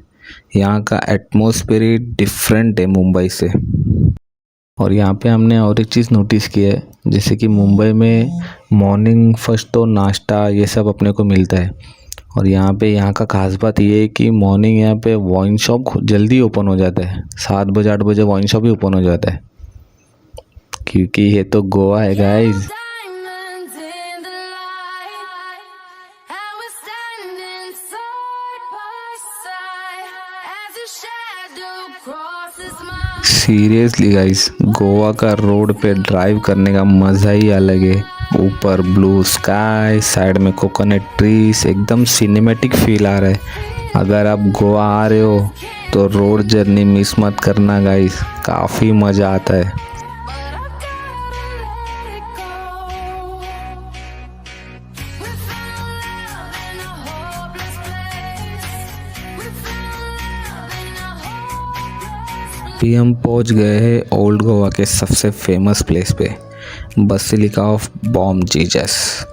यहाँ का एटमॉस्फेयर डिफरेंट है मुंबई से। और यहाँ पे हमने और एक चीज़ नोटिस की है, जैसे कि मुंबई में मॉर्निंग फर्स्ट तो नाश्ता ये सब अपने को मिलता है, और यहाँ पे यहाँ का खास बात ये है कि मॉर्निंग यहाँ पे वाइन शॉप जल्दी ओपन हो जाता है, 7 बजे 8 बजे वाइन शॉप ही ओपन हो जाता है, क्योंकि ये तो गोवा है गाइस। सीरियसली गाइस, गोवा का रोड पे ड्राइव करने का मज़ा ही अलग है। ऊपर ब्लू स्काई, साइड में कोकोनट ट्रीज, एकदम सिनेमैटिक फील आ रहा है। अगर आप गोवा आ रहे हो तो रोड जर्नी मिस मत करना गाइस, काफ़ी मज़ा आता है। अभी हम पहुंच गए हैं ओल्ड गोवा के सबसे फेमस प्लेस पे, बसिलिका ऑफ बॉम जीसस।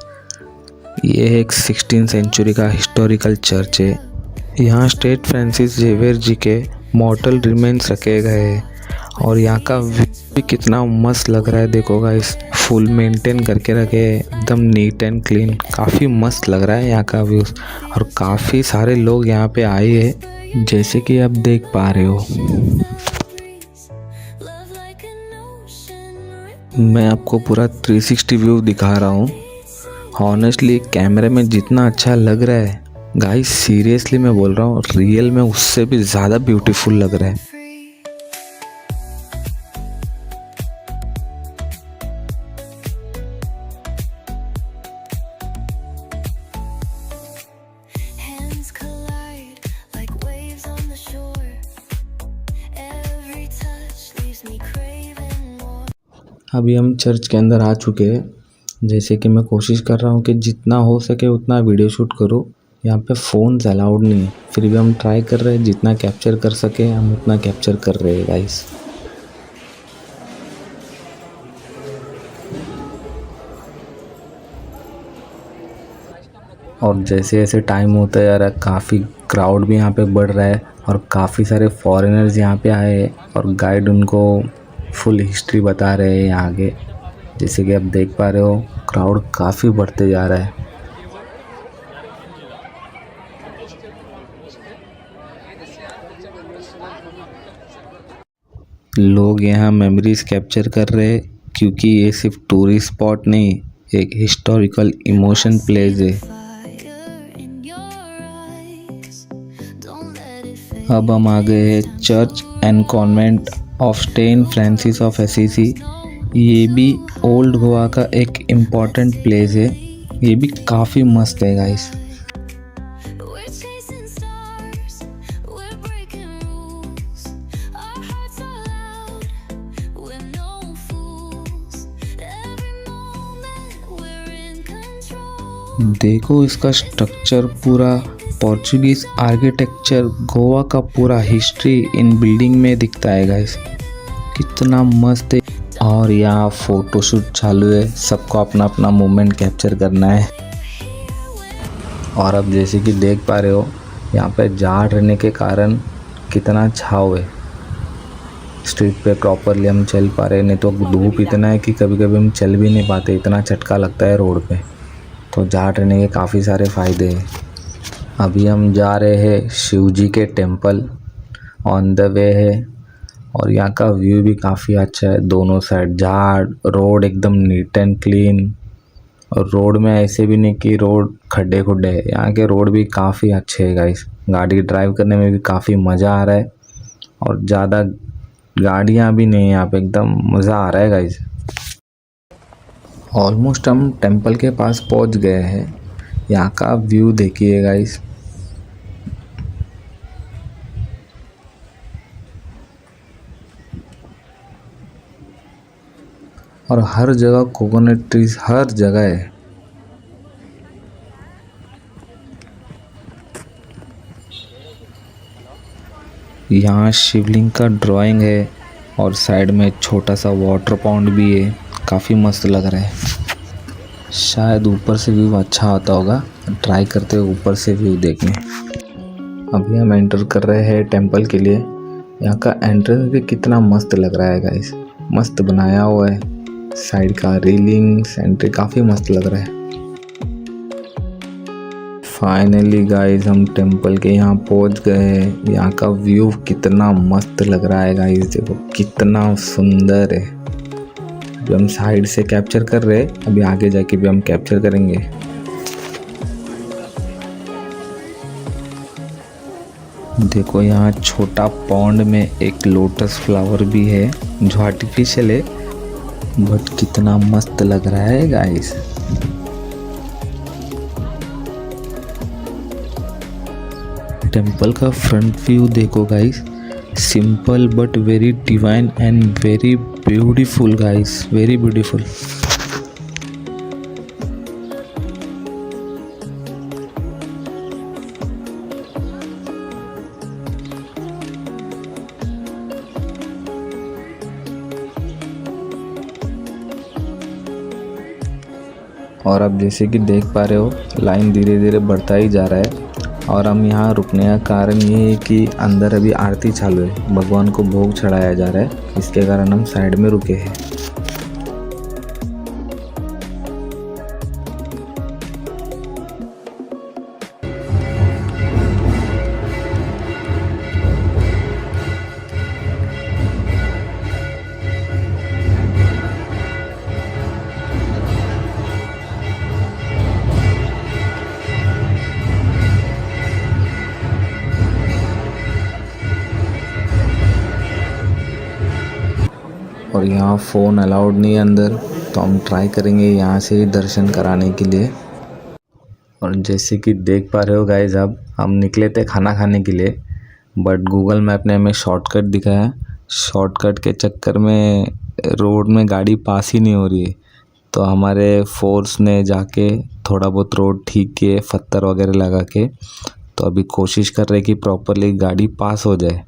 ये एक 16th सेंचुरी का हिस्टोरिकल चर्च है। यहाँ सेंट फ्रांसिस जेवियर जी के मॉर्टल रिमेन्स रखे गए हैं, और यहाँ का व्यू भी कितना मस्त लग रहा है। देखो गाइस, फुल मेंटेन करके रखे हैं, एकदम नीट एंड क्लीन। काफ़ी मस्त लग रहा है यहाँ का व्यू। और काफ़ी सारे लोग यहाँ पे आए हैं, जैसे कि आप देख पा रहे हो। मैं आपको पूरा 360 व्यू दिखा रहा हूँ। हॉनेस्टली कैमरे में जितना अच्छा लग रहा है गाइस, सीरियसली मैं बोल रहा हूँ, रियल में उससे भी ज़्यादा ब्यूटीफुल लग रहा है। अभी हम चर्च के अंदर आ चुके हैं। जैसे कि मैं कोशिश कर रहा हूँ कि जितना हो सके उतना वीडियो शूट करूँ। यहाँ पे फ़ोन्स अलाउड नहीं है, फिर भी हम ट्राई कर रहे हैं, जितना कैप्चर कर सके हम उतना कैप्चर कर रहे हैं गाइस। और जैसे जैसे टाइम होता है यार, काफ़ी क्राउड भी यहाँ पे बढ़ रहा है और काफ़ी सारे फॉरेनर्स यहाँ पे आए हैं और गाइड उनको फुल हिस्ट्री बता रहे हैं आगे। जैसे कि आप देख पा रहे हो, क्राउड काफ़ी बढ़ते जा रहा है। लोग यहाँ मेमोरीज कैप्चर कर रहे हैं, क्योंकि ये सिर्फ टूरिस्ट स्पॉट नहीं, एक हिस्टोरिकल इमोशन प्लेस है। अब हम आ गए हैं church and convent of Saint Francis of Assisi. ये भी ओल्ड गोवा का एक इम्पॉर्टेंट प्लेस है। ये भी काफ़ी मस्त है गाइस। देखो इसका स्ट्रक्चर, पूरा पोर्चुगीज आर्किटेक्चर, गोवा का पूरा हिस्ट्री इन बिल्डिंग में दिखता है गाइस। कितना मस्त है। और यहाँ फोटोशूट चालू है, सबको अपना अपना मोमेंट कैप्चर करना है। और अब जैसे कि देख पा रहे हो, यहाँ पे झाड़ रहने के कारण कितना छाव है। स्ट्रीट पे प्रॉपरली हम चल पा रहे हैं, नहीं तो धूप इतना है कि कभी कभी हम चल भी नहीं पाते, इतना झटका लगता है रोड पे। तो झाड़ रहने के काफ़ी सारे फ़ायदे हैं। अभी हम जा रहे हैं शिव जी के टेम्पल, ऑन द वे है। और यहाँ का व्यू भी काफ़ी अच्छा है, दोनों साइड झाड़, रोड एकदम नीट एंड क्लीन। और रोड में ऐसे भी नहीं कि रोड खड्डे खुड्डे है, यहाँ के रोड भी काफ़ी अच्छे है गाइस। गाड़ी ड्राइव करने में भी काफ़ी मज़ा आ रहा है और ज़्यादा गाड़ियाँ भी नहीं है यहाँ पे, एकदम मज़ा आ रहा है गाइस। ऑलमोस्ट हम टेम्पल के पास पहुँच गए हैं। यहाँ का व्यू देखिए गाइस। और हर जगह कोकोनट ट्रीज, हर जगह है। यहाँ शिवलिंग का ड्राइंग है और साइड में छोटा सा वाटर पाउंड भी है, काफ़ी मस्त लग रहा है। शायद ऊपर से व्यू अच्छा आता होगा, ट्राई करते हैं ऊपर से व्यू देखने। अभी हम एंटर कर रहे हैं टेंपल के लिए। यहाँ का एंट्रेंस भी कितना मस्त लग रहा है गाइस, मस्त बनाया हुआ है। साइड का रेलिंग, एंट्री काफ़ी मस्त लग रहा है। फाइनली गाइस हम टेंपल के यहाँ पहुँच गए हैं। यहाँ का व्यू कितना मस्त लग रहा है गाइस, देखो कितना सुंदर है। अभी हम साइड से कैप्चर कर रहे हैं, अभी आगे जाके भी हम कैप्चर करेंगे। देखो यहाँ छोटा पॉन्ड में एक लोटस फ्लावर भी है जो आर्टिफिशियल है, बट कितना मस्त लग रहा है गाइस। टेंपल का फ्रंट व्यू देखो guys, simple but very divine and very beautiful guys, very beautiful. और अब जैसे कि देख पा रहे हो, लाइन धीरे धीरे बढ़ता ही जा रहा है और हम यहाँ रुकने का कारण ये है कि अंदर अभी आरती चालू है, भगवान को भोग चढ़ाया जा रहा है, इसके कारण हम साइड में रुके हैं। और यहाँ फ़ोन अलाउड नहीं है अंदर, तो हम ट्राई करेंगे यहाँ से ही दर्शन कराने के लिए। और जैसे कि देख पा रहे हो गाइस, अब हम निकले थे खाना खाने के लिए, बट गूगल मैप ने हमें शॉर्टकट दिखाया। शॉर्टकट के चक्कर में रोड में गाड़ी पास ही नहीं हो रही है, तो हमारे फोर्स ने जाके थोड़ा बहुत रोड ठीक किए, पत्थर वगैरह लगा के। तो अभी कोशिश कर रहे कि प्रॉपरली गाड़ी पास हो जाए।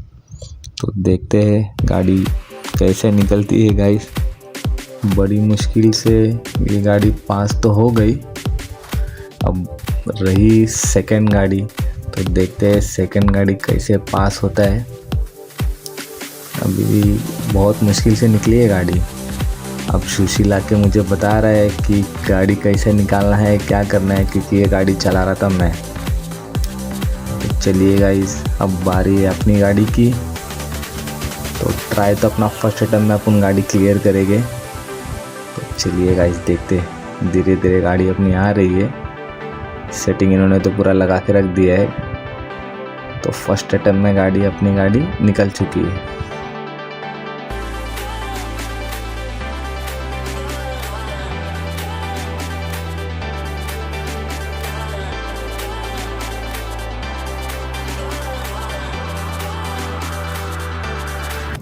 तो देखते हैं गाड़ी कैसे निकलती है गाइस। बड़ी मुश्किल से ये गाड़ी पास तो हो गई, अब रही सेकंड गाड़ी, तो देखते हैं सेकंड गाड़ी कैसे पास होता है। अभी बहुत मुश्किल से निकली है गाड़ी। अब सुशीला के मुझे बता रहा है कि गाड़ी कैसे निकालना है, क्या करना है, क्योंकि ये गाड़ी चला रहा था मैं। तो चलिए गाइस, अब बारी है अपनी गाड़ी की। तो ट्राई तो अपना फर्स्ट अटेम्प्ट में अपन गाड़ी क्लियर करेंगे। तो चलिए गाइस देखते हैं, धीरे धीरे गाड़ी अपनी आ रही है। सेटिंग इन्होंने तो पूरा लगा के रख दिया है। तो फर्स्ट अटेम्प्ट में अपनी गाड़ी निकल चुकी है।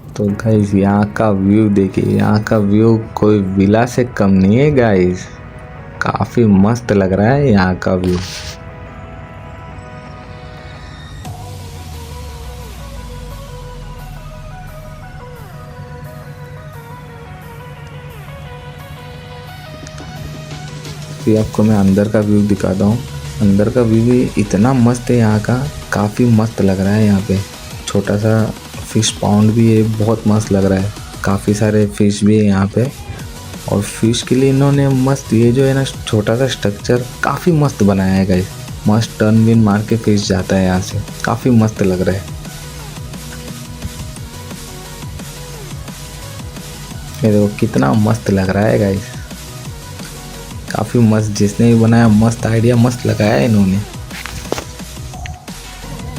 तो गाइस यहाँ का व्यू देखिए, यहाँ का व्यू कोई विला से कम नहीं है गाइस, काफ़ी मस्त लग रहा है यहाँ का व्यू। फिर आपको मैं अंदर का व्यू दिखाता हूँ। अंदर का व्यू भी इतना मस्त है यहाँ का, काफ़ी मस्त लग रहा है। यहाँ पे छोटा सा फिश पाउंड भी है, बहुत मस्त लग रहा है। काफ़ी सारे फिश भी है यहाँ पे, और फिश के लिए इन्होंने मस्त ये जो है ना छोटा सा स्ट्रक्चर काफ़ी मस्त बनाया है गाइस। मस्त टर्न विन मार के फिश जाता है यहाँ से, काफ़ी मस्त लग रहा है। ये देखो कितना मस्त लग रहा है गाइस, काफ़ी मस्त। जिसने भी बनाया मस्त आइडिया, मस्त लगाया है इन्होंने।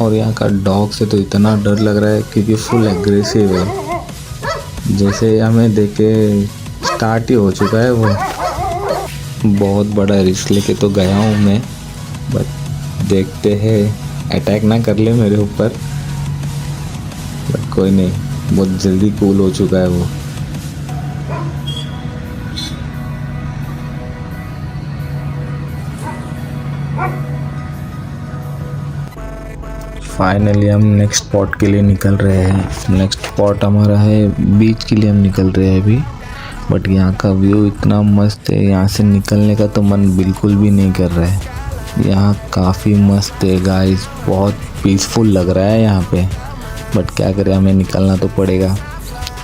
और यहाँ का डॉग से तो इतना डर लग रहा है क्योंकि फुल एग्रेसिव है, जैसे हमें देख के स्टार्ट ही हो चुका है वो। बहुत बड़ा रिस्क लेके तो गया हूँ मैं, बट देखते हैं अटैक ना कर ले मेरे ऊपर। बट कोई नहीं, बहुत जल्दी कूल हो चुका है वो। फाइनली हम नेक्स्ट स्पॉट के लिए निकल रहे हैं। नेक्स्ट स्पॉट हमारा है बीच के लिए हम निकल रहे हैं अभी। बट यहाँ का व्यू इतना मस्त है, यहाँ से निकलने का तो मन बिल्कुल भी नहीं कर रहा है। यहाँ काफ़ी मस्त है गाइस, बहुत पीसफुल लग रहा है यहाँ पे। बट क्या करें, हमें निकलना तो पड़ेगा।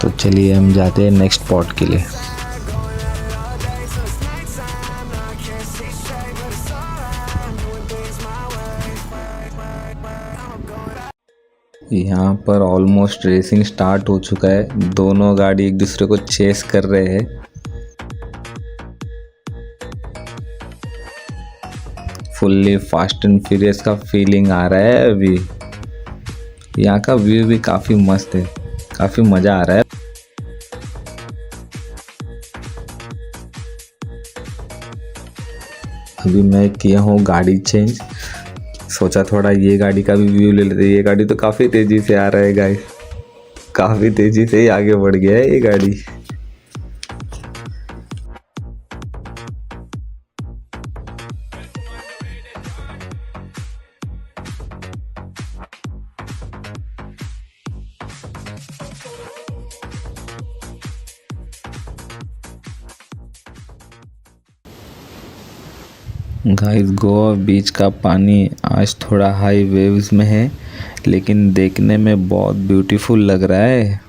तो चलिए हम जाते हैं नेक्स्ट स्पॉट के लिए। यहाँ पर ऑलमोस्ट रेसिंग स्टार्ट हो चुका है, दोनों गाड़ी एक दूसरे को चेस कर रहे हैं। फुल्ली फास्ट एंड फ्यूरियस का फीलिंग आ रहा है अभी। यहाँ का व्यू भी काफ़ी मस्त है, काफ़ी मज़ा आ रहा है। अभी मैं किया हूँ गाड़ी चेंज, सोचा थोड़ा ये गाड़ी का भी व्यू ले लेते। ये गाड़ी तो काफ़ी तेज़ी से आ रहा है गाइस, काफ़ी तेज़ी से ही आगे बढ़ गया है ये गाड़ी। गाइस गोवा बीच का पानी आज थोड़ा हाई वेव्स में है, लेकिन देखने में बहुत ब्यूटीफुल लग रहा है।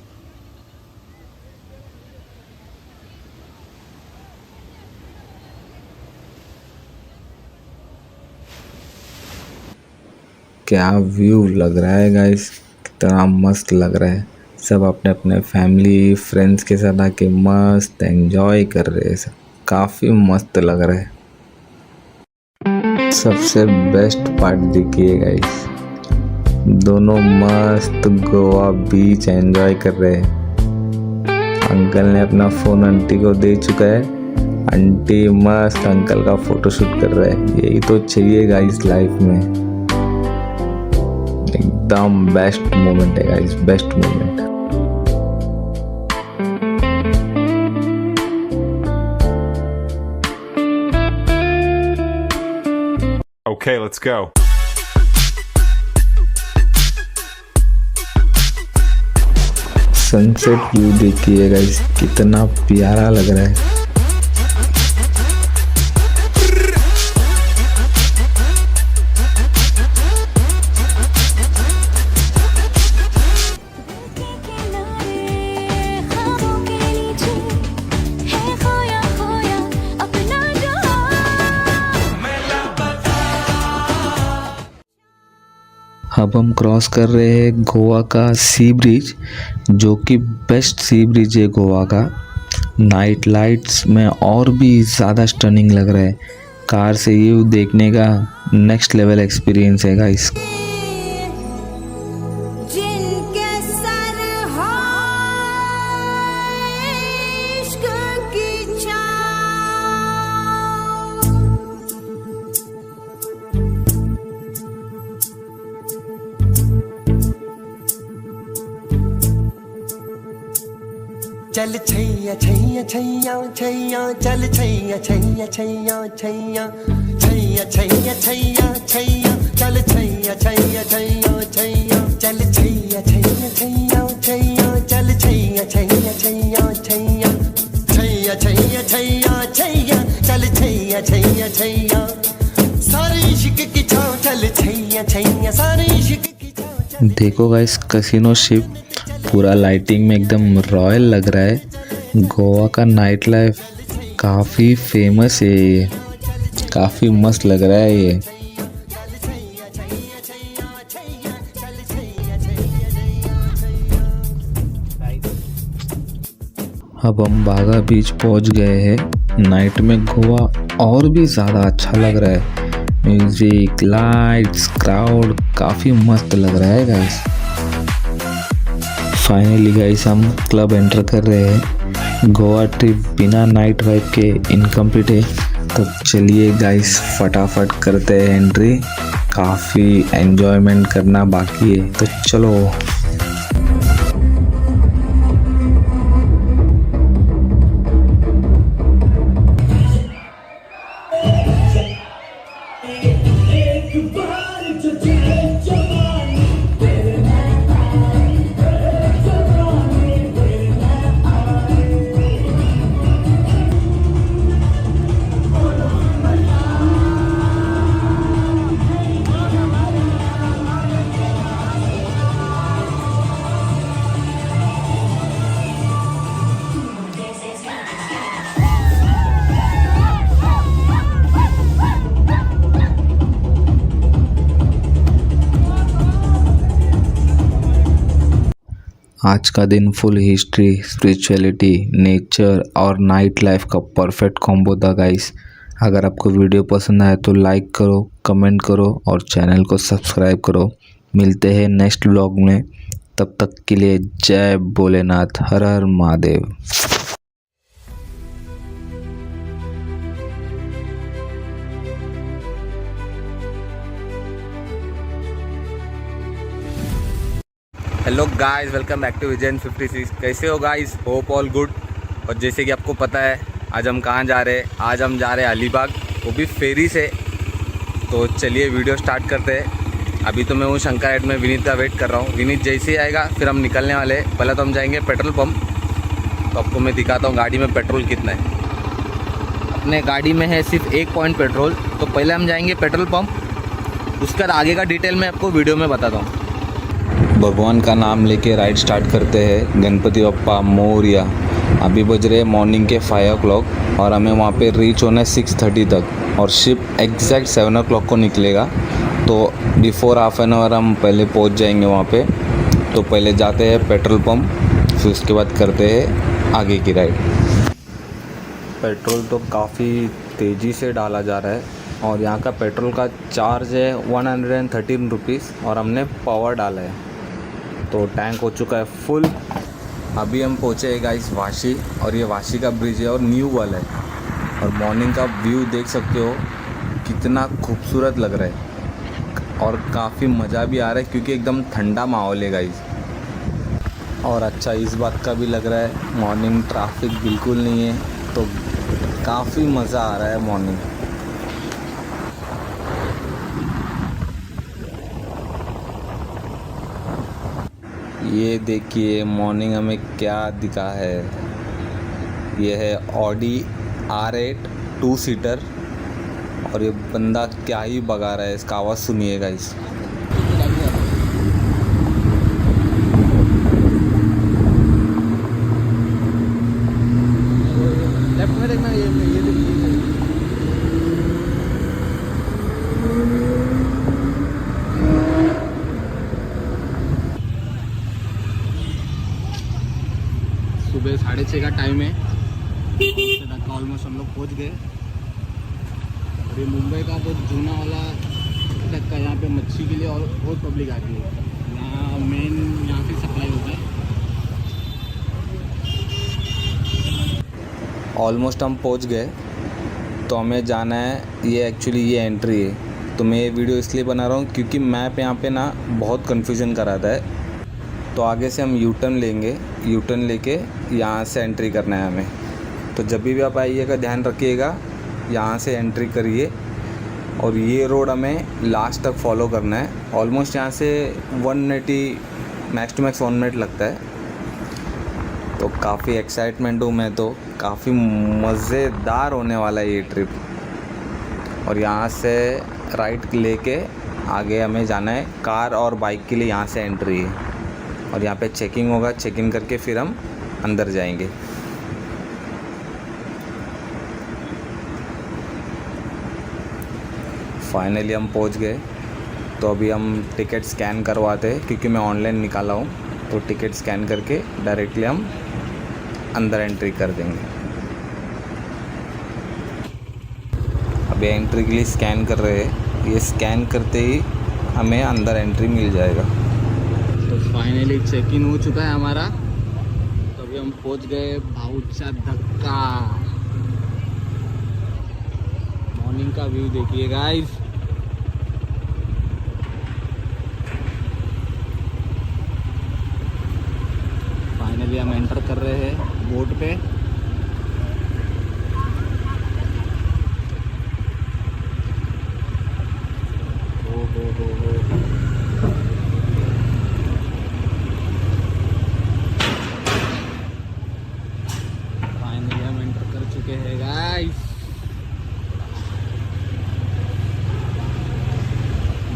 क्या व्यू लग रहा है गाइस, कितना मस्त लग रहा है। सब अपने अपने फैमिली फ्रेंड्स के साथ आके मस्त एंजॉय कर रहे हैं। सब काफ़ी मस्त लग रहा है। सबसे बेस्ट पार्ट देखिए गाइस, दोनों मस्त गोवा बीच एंजॉय कर रहे हैं। अंकल ने अपना फ़ोन आंटी को दे चुका है, आंटी मस्त अंकल का फोटोशूट कर रहा है। यही तो चाहिए गाइस लाइफ में, एकदम बेस्ट मोमेंट है guys, best moment. Okay, let's go. Sunset view देखिए गाइस, कितना प्यारा लग रहा है। अब हम क्रॉस कर रहे हैं गोवा का सी ब्रिज, जो कि बेस्ट सी ब्रिज है गोवा का। नाइट लाइट्स में और भी ज़्यादा स्टनिंग लग रहा है। कार से ये देखने का नेक्स्ट लेवल एक्सपीरियंस है गाइस। चल छैया छैया छैया छैया चल छैया छैया छैया छैया छैया छैया छैया छैया चल छैया छैया छैया छैया चल छैया छैया छैया छैया चल छैया छैया छैया छैया छैया छैया छैया छैया चल छैया छैया छैया सारे इश्क की छाँव चल छैया छैया सारे इश्क की छाँव। देखो गाइस, कैसीनो शिप पूरा लाइटिंग में एकदम रॉयल लग रहा है। गोवा का नाइट लाइफ काफ़ी फेमस है, ये काफ़ी मस्त लग रहा है ये। अब हम बागा बीच पहुंच गए हैं। नाइट में गोवा और भी ज़्यादा अच्छा लग रहा है। म्यूजिक, लाइट्स, क्राउड काफ़ी मस्त लग रहा है गाइस। फाइनली गाइस हम क्लब एंटर कर रहे हैं। गोवा ट्रिप बिना नाइट वाइब के इनकम्प्लीट है, तो चलिए गाइस फटाफट करते हैं एंट्री। काफ़ी एंजॉयमेंट करना बाकी है, तो चलो। आज का दिन फुल हिस्ट्री, स्पिरिचुअलिटी, नेचर और नाइट लाइफ का परफेक्ट कॉम्बो था गाइस। अगर आपको वीडियो पसंद आए तो लाइक करो, कमेंट करो और चैनल को सब्सक्राइब करो। मिलते हैं नेक्स्ट व्लॉग में, तब तक के लिए जय भोलेनाथ, हर हर Mahadev. Hello guys, welcome back to Vision 56। कैसे हो गाइस? Hope all good. और जैसे कि आपको पता है आज हम कहाँ जा रहे हैं, आज हम जा रहे हैं अलीबाग, वो भी फेरी से। तो चलिए वीडियो स्टार्ट करते हैं। अभी तो मैं हूँ शंकर हेड में, विनीत का वेट कर रहा हूँ। विनीत जैसे ही आएगा फिर हम निकलने वाले हैं। पहले तो हम जाएंगे पेट्रोल पंप, तो आपको मैं दिखाता हूँ गाड़ी में पेट्रोल कितना है। अपने गाड़ी में है सिर्फ 1 पॉइंट पेट्रोल। तो पहले हम जाएंगे पेट्रोल पंप, उसके बाद आगे का डिटेल मैं आपको वीडियो में बताता हूँ। भगवान का नाम लेके राइड स्टार्ट करते हैं। गणपति बप्पा मोरया। अभी बज रहे मॉर्निंग के 5 o'clock और हमें वहाँ पे रीच होना है 6:30 तक और शिप एग्जैक्ट 7 o'clock को निकलेगा। तो बिफोर हाफ एन आवर हम पहले पहुँच जाएंगे वहाँ पे। तो पहले जाते हैं पेट्रोल पंप, फिर उसके बाद करते हैं आगे की राइड। पेट्रोल तो काफ़ी तेज़ी से डाला जा रहा है और यहाँ का पेट्रोल का चार्ज है 113 रुपीज़ और हमने पावर डाला है। तो टैंक हो चुका है फुल। अभी हम पहुँचे हैं गाइस वाशी और ये वाशी का ब्रिज है और न्यू वाला है। और मॉर्निंग का व्यू देख सकते हो कितना खूबसूरत लग रहा है और काफ़ी मज़ा भी आ रहा है क्योंकि एकदम ठंडा माहौल है गाइस। और अच्छा इस बात का भी लग रहा है मॉर्निंग ट्रैफिक बिल्कुल नहीं है, तो काफ़ी मज़ा आ रहा है मॉर्निंग। ये देखिए मॉर्निंग हमें क्या दिखा है। ये है ऑडी R8 2 सीटर और ये बंदा क्या ही भगा रहा है, इसका आवाज़ सुनिएगा इस। लेफ्ट में देखना, ये सुबह 6:30 का टाइम है। ऑलमोस्ट हम लोग पहुँच गए और ये मुंबई का बहुत जूना वाला तक का यहाँ पे मच्छी के लिए और बहुत पब्लिक आती है। यहाँ मेन यहाँ से सप्लाई होता है। ऑलमोस्ट हम पहुँच गए। तो हमें जाना है, ये एक्चुअली ये एंट्री है। तो मैं ये वीडियो इसलिए बना रहा हूँ क्योंकि मैप यहाँ पे ना बहुत कन्फ्यूजन कराता है। तो आगे से हम यू टर्न लेंगे, यू टर्न लेके यहाँ से एंट्री करना है हमें। तो जब भी आप आइएगा ध्यान रखिएगा, यहाँ से एंट्री करिए और ये रोड हमें लास्ट तक फॉलो करना है। ऑलमोस्ट यहाँ से 180 मैक्स टू मैक्स 1 मिनट लगता है। तो काफ़ी एक्साइटमेंट हूँ मैं, तो काफ़ी मज़ेदार होने वाला है ये ट्रिप। और यहाँ से राइट लेके आगे हमें जाना है। कार और बाइक के लिए यहाँ से एंट्री है और यहाँ पे चेकिंग होगा। चेकिंग करके फिर हम अंदर जाएंगे। फाइनली हम पहुँच गए। तो अभी हम टिकट स्कैन करवाते हैं क्योंकि मैं ऑनलाइन निकाला हूँ। तो टिकट स्कैन करके डायरेक्टली हम अंदर एंट्री कर देंगे। अभी एंट्री के लिए स्कैन कर रहे हैं। ये स्कैन करते ही हमें अंदर एंट्री मिल जाएगा। तो फाइनली चेक इन हो चुका है हमारा। तो अभी हम पहुंच गए भाऊचा धक्का। मॉर्निंग का व्यू देखिए गाइस। फाइनली हम एंटर कर रहे हैं बोट पे। हो। फाइनली हम एंटर कर चुके हैं गाइस।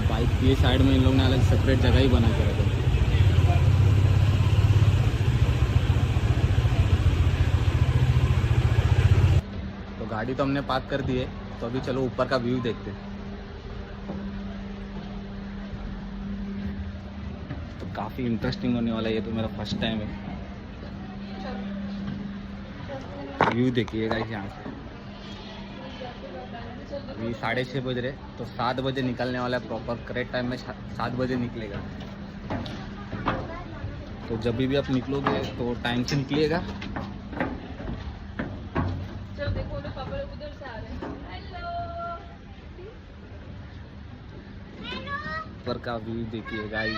बाइक की साइड में इन लोगों ने अलग सेपरेट जगह ही बना के रखा है। तो गाड़ी तो हमने पार्क कर दी है। तो अभी चलो ऊपर का व्यू देखते हैं। तो काफ़ी इंटरेस्टिंग होने वाला है। ये तो मेरा फर्स्ट टाइम है। व्यू देखिएगा यहाँ से। अभी 6:30 बज रहे, तो 7 बजे निकलने वाला है। प्रॉपर करेक्ट टाइम में 7 बजे निकलेगा। तो जब भी आप निकलोगे तो टाइम से निकलिएगा। ऊपर का व्यू देखिए गाइस।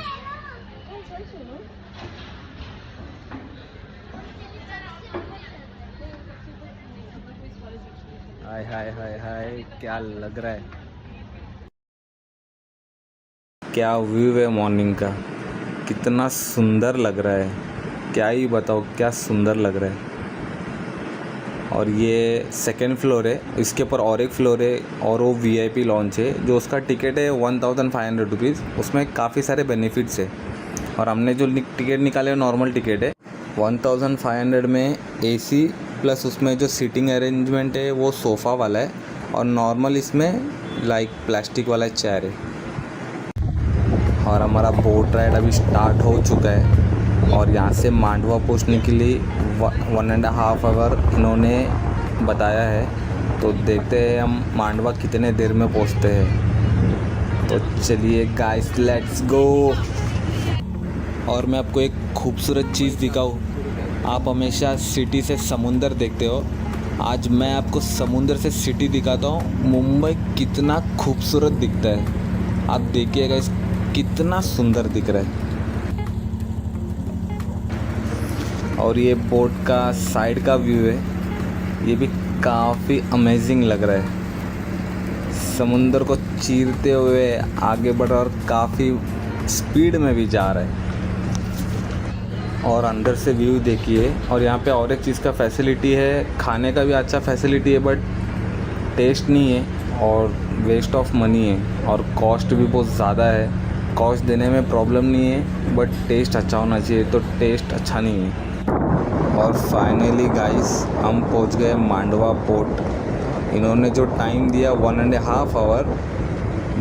हाय हाय हाय हाय, क्या लग रहा है, क्या व्यू है मॉर्निंग का, कितना सुंदर लग रहा है। क्या ही बताओ, क्या सुंदर लग रहा है। और ये सेकेंड फ्लोर है, इसके ऊपर और एक फ्लोर है और वो VIP लॉन्च है जो उसका टिकट है 1500 रुपीज़। उसमें काफ़ी सारे बेनिफिट्स है और हमने जो टिकट निकाले नॉर्मल टिकट है। 1500 में AC प्लस उसमें जो सीटिंग अरेंजमेंट है वो सोफ़ा वाला है और नॉर्मल इसमें लाइक प्लास्टिक वाला चेयर है। और हमारा बोट राइड अभी स्टार्ट हो चुका है और यहाँ से मांडवा पहुँचने के लिए 1.5 आवर इन्होंने बताया है। तो देखते हैं हम मांडवा कितने देर में पहुँचते हैं। तो चलिए गाइस लेट्स गो। और मैं आपको एक खूबसूरत चीज़ दिखाऊँ। आप हमेशा सिटी से समुंदर देखते हो, आज मैं आपको समुंदर से सिटी दिखाता हूँ। मुंबई कितना खूबसूरत दिखता है, आप देखिएगा इस कितना सुंदर दिख रहा है। और ये बोट का साइड का व्यू है, ये भी काफ़ी अमेजिंग लग रहा है। समुंदर को चीरते हुए आगे बढ़ रहा और काफ़ी स्पीड में भी जा रहा है। और अंदर से व्यू देखिए। और यहाँ पे और एक चीज़ का फैसिलिटी है, खाने का भी अच्छा फैसिलिटी है बट टेस्ट नहीं है और वेस्ट ऑफ मनी है और कॉस्ट भी बहुत ज़्यादा है। कॉस्ट देने में प्रॉब्लम नहीं है बट टेस्ट अच्छा होना चाहिए, तो टेस्ट अच्छा नहीं है। और फाइनली गाइस हम पहुँच गए मांडवा पोर्ट। इन्होंने जो टाइम दिया 1.5 आवर,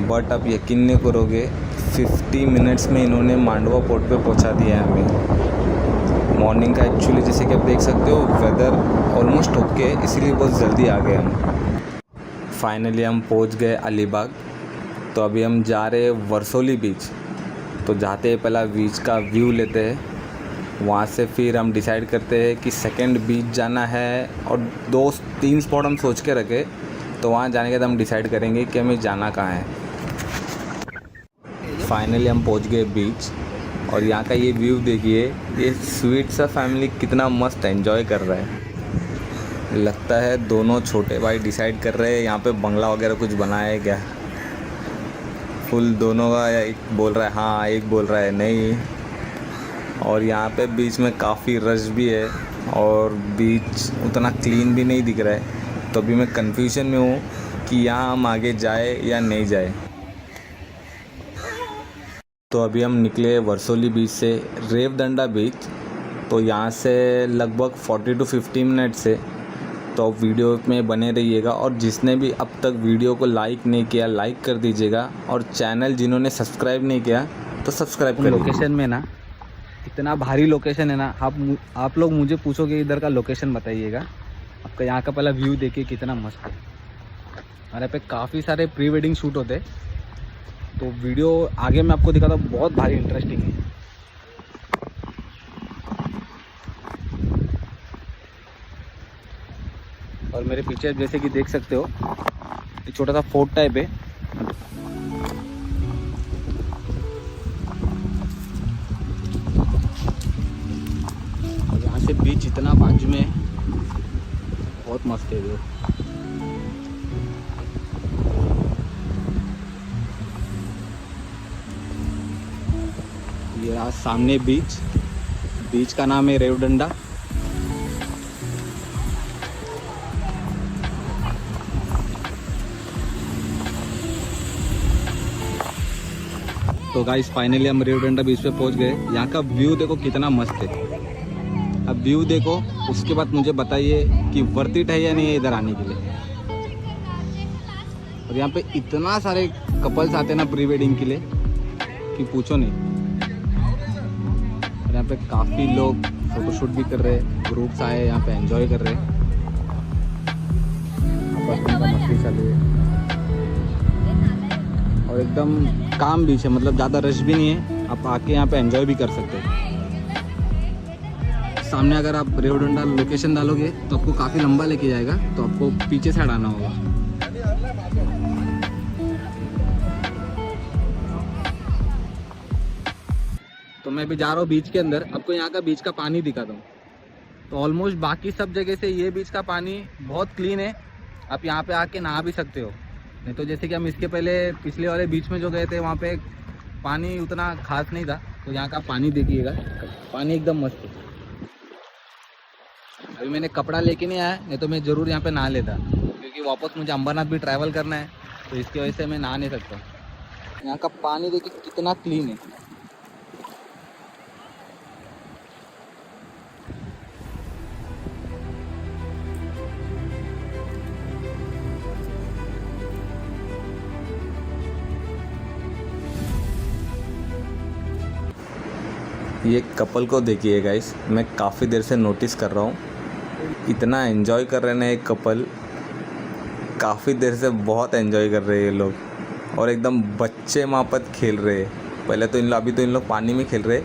बट आप यकीन नहीं करोगे 50 मिनट्स में इन्होंने मांडवा पोर्ट पे पहुंचा दिया है हमें। मॉर्निंग का एक्चुअली जैसे कि आप देख सकते हो वेदर ऑलमोस्ट ओके, इसीलिए बहुत जल्दी आ गए हम। फाइनली हम पहुंच गए अलीबाग। तो अभी हम जा रहे हैं वर्सोली बीच। तो जाते हैं पहला बीच का व्यू लेते हैं, वहाँ से फिर हम डिसाइड करते हैं कि सेकंड बीच जाना है। और 2-3 स्पॉट हम सोच के रखे, तो वहाँ जाने के बाद हम डिसाइड करेंगे कि हमें जाना कहाँ है। फाइनली हम पहुँच गए बीच और यहाँ का ये व्यू देखिए। ये स्वीट सा फैमिली कितना मस्त एंजॉय कर रहा है। लगता है दोनों छोटे भाई डिसाइड कर रहे हैं यहाँ पे बंगला वगैरह कुछ बनाया है क्या। फुल दोनों का एक बोल रहा है हाँ, एक बोल रहा है नहीं। और यहाँ पे बीच में काफ़ी रश भी है और बीच उतना क्लीन भी नहीं दिख रहा है। तो अभी मैं कन्फ्यूजन में हूँ कि यहाँ हम आगे जाए या नहीं जाए। तो अभी हम निकले वर्सोली बीच से रेवदंडा बीच। तो यहाँ से लगभग 40 to 50 मिनट से। तो आप वीडियो में बने रहिएगा और जिसने भी अब तक वीडियो को लाइक नहीं किया लाइक कर दीजिएगा और चैनल जिन्होंने सब्सक्राइब नहीं किया तो सब्सक्राइब कर लीजिए। लोकेशन में ना इतना भारी लोकेशन है ना, आप लोग मुझे पूछोगे इधर का लोकेशन बताइएगा। आपका यहाँ का पहला व्यू देखिए कितना मस्त है। और यहाँ पे काफ़ी सारे प्री वेडिंग शूट होते हैं। तो वीडियो आगे मैं आपको दिखाता हूँ, बहुत भारी इंटरेस्टिंग है। और मेरे पीछे जैसे कि देख सकते हो एक छोटा सा फोर्ट टाइप है। और यहाँ से बीच इतना बाजू में बहुत मस्त है व्यू। ये रहा सामने बीच का नाम है रेवदंडा। तो गाइस फाइनली हम रेवदंडा बीच पे पहुंच गए। यहाँ का व्यू देखो कितना मस्त है। अब व्यू देखो, उसके बाद मुझे बताइए कि वर्थ इट है या नहीं है इधर आने के लिए। और यहाँ पे इतना सारे कपल्स आते हैं ना प्री वेडिंग के लिए कि पूछो नहीं। और यहाँ पे काफ़ी लोग फोटोशूट भी कर रहे हैं, ग्रुप्स आए यहाँ पे एंजॉय कर रहे हैं। आपस में का मस्ती चालू है और एकदम काम बीच है, मतलब ज़्यादा रश भी नहीं है। आप आके यहाँ पे एंजॉय भी कर सकते हैं। सामने अगर आप रेवदंडा लोकेशन डालोगे तो आपको काफ़ी लंबा लेके जाएगा, तो आपको पीछे साइड आना होगा। तो मैं भी जा रहा हूँ बीच के अंदर, आपको यहाँ का बीच का पानी दिखाता हूँ। तो ऑलमोस्ट बाकी सब जगह से ये बीच का पानी बहुत क्लीन है, आप यहाँ पे आके नहा भी सकते हो। नहीं तो जैसे कि हम इसके पहले पिछले वाले बीच में जो गए थे वहाँ पे पानी उतना खास नहीं था। तो यहाँ का पानी देखिएगा, पानी एकदम मस्त है। अभी मैंने कपड़ा लेके नहीं आया, नहीं तो मैं ज़रूर यहाँ पे नहा लेता, क्योंकि वापस मुझे अंबरनाथ भी ट्रैवल करना है, तो इसकी वजह से मैं नहा नहीं सकता। यहाँ का पानी देखिए कितना क्लीन है। ये कपल को देखिए गाइस, मैं काफ़ी देर से नोटिस कर रहा हूँ, इतना एंजॉय कर रहे हैं एक कपल, काफ़ी देर से बहुत एंजॉय कर रहे हैं ये लोग, और एकदम बच्चे मापत खेल रहे हैं। पहले तो अभी तो इन लोग पानी में खेल रहे,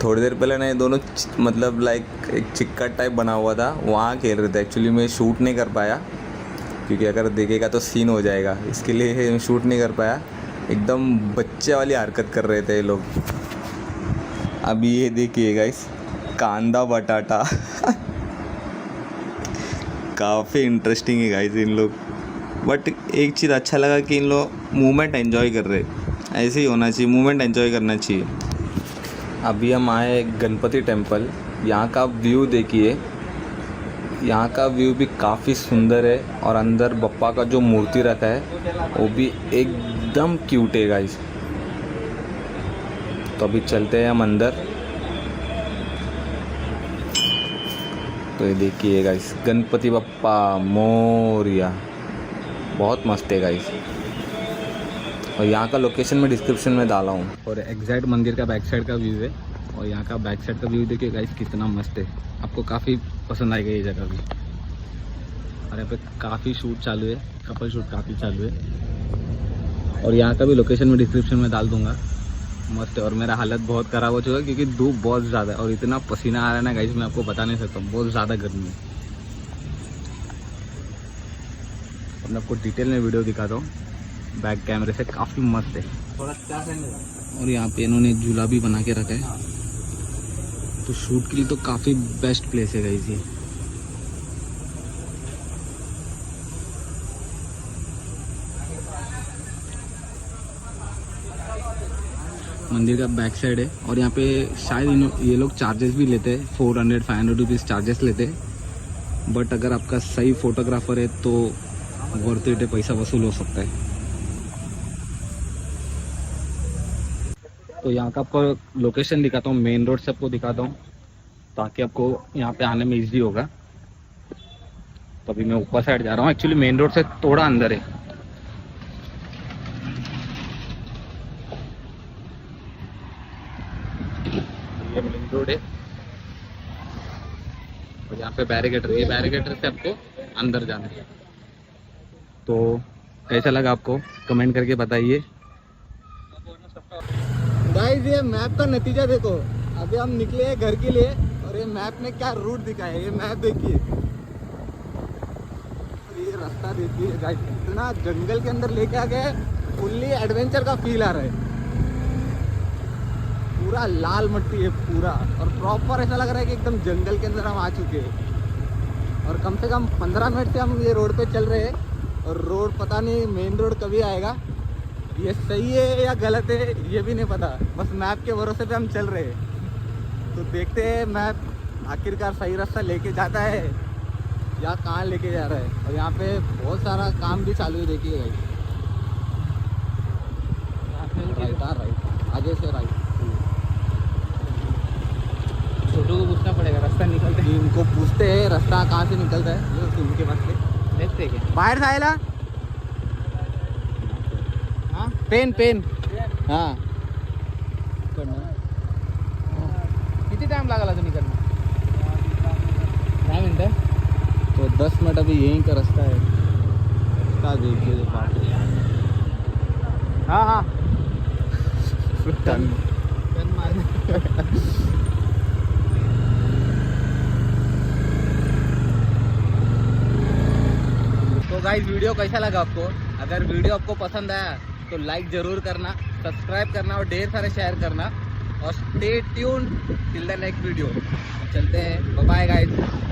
थोड़ी देर पहले ना ये दोनों मतलब लाइक एक चिक्कट टाइप बना हुआ था, वहाँ खेल रहे थे। एक्चुअली मैं शूट नहीं कर पाया, क्योंकि अगर देखेगा तो सीन हो जाएगा, इसके लिए शूट नहीं कर पाया। एकदम बच्चे वाली हरकत कर रहे थे ये लोग। अभी ये देखिए गाइस, कांदा बटाटा काफ़ी इंटरेस्टिंग है गाइस इन लोग। बट एक चीज़ अच्छा लगा कि इन लोग मूवमेंट एंजॉय कर रहे, ऐसे ही होना चाहिए, मूवमेंट एंजॉय करना चाहिए। अभी हम आए गणपति टेम्पल, यहाँ का व्यू देखिए, यहाँ का व्यू भी काफ़ी सुंदर है, और अंदर बप्पा का जो मूर्ति रखा है वो भी एकदम क्यूट है गाइस। तो अभी चलते हैं हम अंदर। तो ये देखिए गाइस, गणपति बप्पा मोरिया, बहुत मस्त है गाइस। और यहाँ का लोकेशन मैं डिस्क्रिप्शन में डाला हूँ, और एग्जैक्ट मंदिर का बैक साइड का व्यू है, और यहाँ का बैक साइड का व्यू देखिए गाइस कितना मस्त है। आपको काफ़ी पसंद आएगा ये जगह भी। और यहाँ पे काफ़ी शूट चालू है, कपल शूट काफ़ी चालू है, और यहाँ का भी लोकेशन मैं डिस्क्रिप्शन में डाल दूँगा। मस्त है। और मेरा हालत बहुत ख़राब हो चुका है, क्योंकि धूप बहुत ज़्यादा है और इतना पसीना आ रहा है ना गाइस, मैं आपको बता नहीं सकता, बहुत ज़्यादा गर्मी है। और मैं आपको डिटेल में वीडियो दिखाता हूँ बैक कैमरे से, काफ़ी मस्त है। और यहाँ पे इन्होंने झूला भी बना के रखा है, तो शूट के लिए तो काफ़ी बेस्ट प्लेस है गाइस ये। मंदिर का बैक साइड है, और यहाँ पे शायद ये लोग चार्जेस भी लेते हैं, 400-500 रुपीज़ चार्जेस लेते हैं। बट अगर आपका सही फोटोग्राफर है तो वर्थ इट है, पैसा वसूल हो सकता है। तो यहाँ का आपको लोकेशन दिखाता हूँ, मेन रोड से आपको दिखाता हूँ, ताकि आपको यहाँ पे आने में इजी होगा। तो अभी मैं ऊपर साइड जा रहा हूँ, एक्चुअली मेन रोड से थोड़ा अंदर है। ये मेन रोड है, और यहाँ पे बैरिकेटर, ये बैरिकेटर से आपको अंदर जाना है। तो कैसा लगा आपको कमेंट करके बताइए। गाइस ये मैप का नतीजा देखो, अभी हम निकले हैं घर के लिए, और ये मैप में क्या रूट दिखा है, ये मैप देखिए, ये रास्ता देखिए गाइस, इतना जंगल के अंदर लेके आ गए, फुल्ली एडवेंचर का फील आ रहा है। पूरा लाल मट्टी है पूरा, और प्रॉपर ऐसा लग रहा है कि एकदम जंगल के अंदर हम आ चुके हैं। और कम से कम 15 मिनट से हम ये रोड पे चल रहे हैं, और रोड पता नहीं मेन रोड कभी आएगा, ये सही है या गलत है ये भी नहीं पता, बस मैप के भरोसे पे हम चल रहे हैं। तो देखते हैं मैप आखिरकार सही रास्ता लेके जाता है या कहाँ लेके जा रहा है। और यहाँ पे बहुत सारा काम भी चालू है, देखिए गाइस, राइट आगे से राइट। छोटू को पूछना पड़ेगा रास्ता निकलता है, इनको पूछते हैं रास्ता कहाँ से निकलता है, जो उनके पास ले देखते हैं बाहर से आएला। हाँ पेन हाँ किती टाइम लागला तुम्ही करना 10 मिनट है, तो 10 मिनट अभी यहीं का रास्ता है। रास्ता देखिए हाँ टन तो गाइस वीडियो कैसा लगा आपको? अगर वीडियो आपको पसंद आया तो लाइक ज़रूर करना, सब्सक्राइब करना और ढेर सारे शेयर करना, और stay tuned till the next video. चलते हैं, बाय बाय गाइस।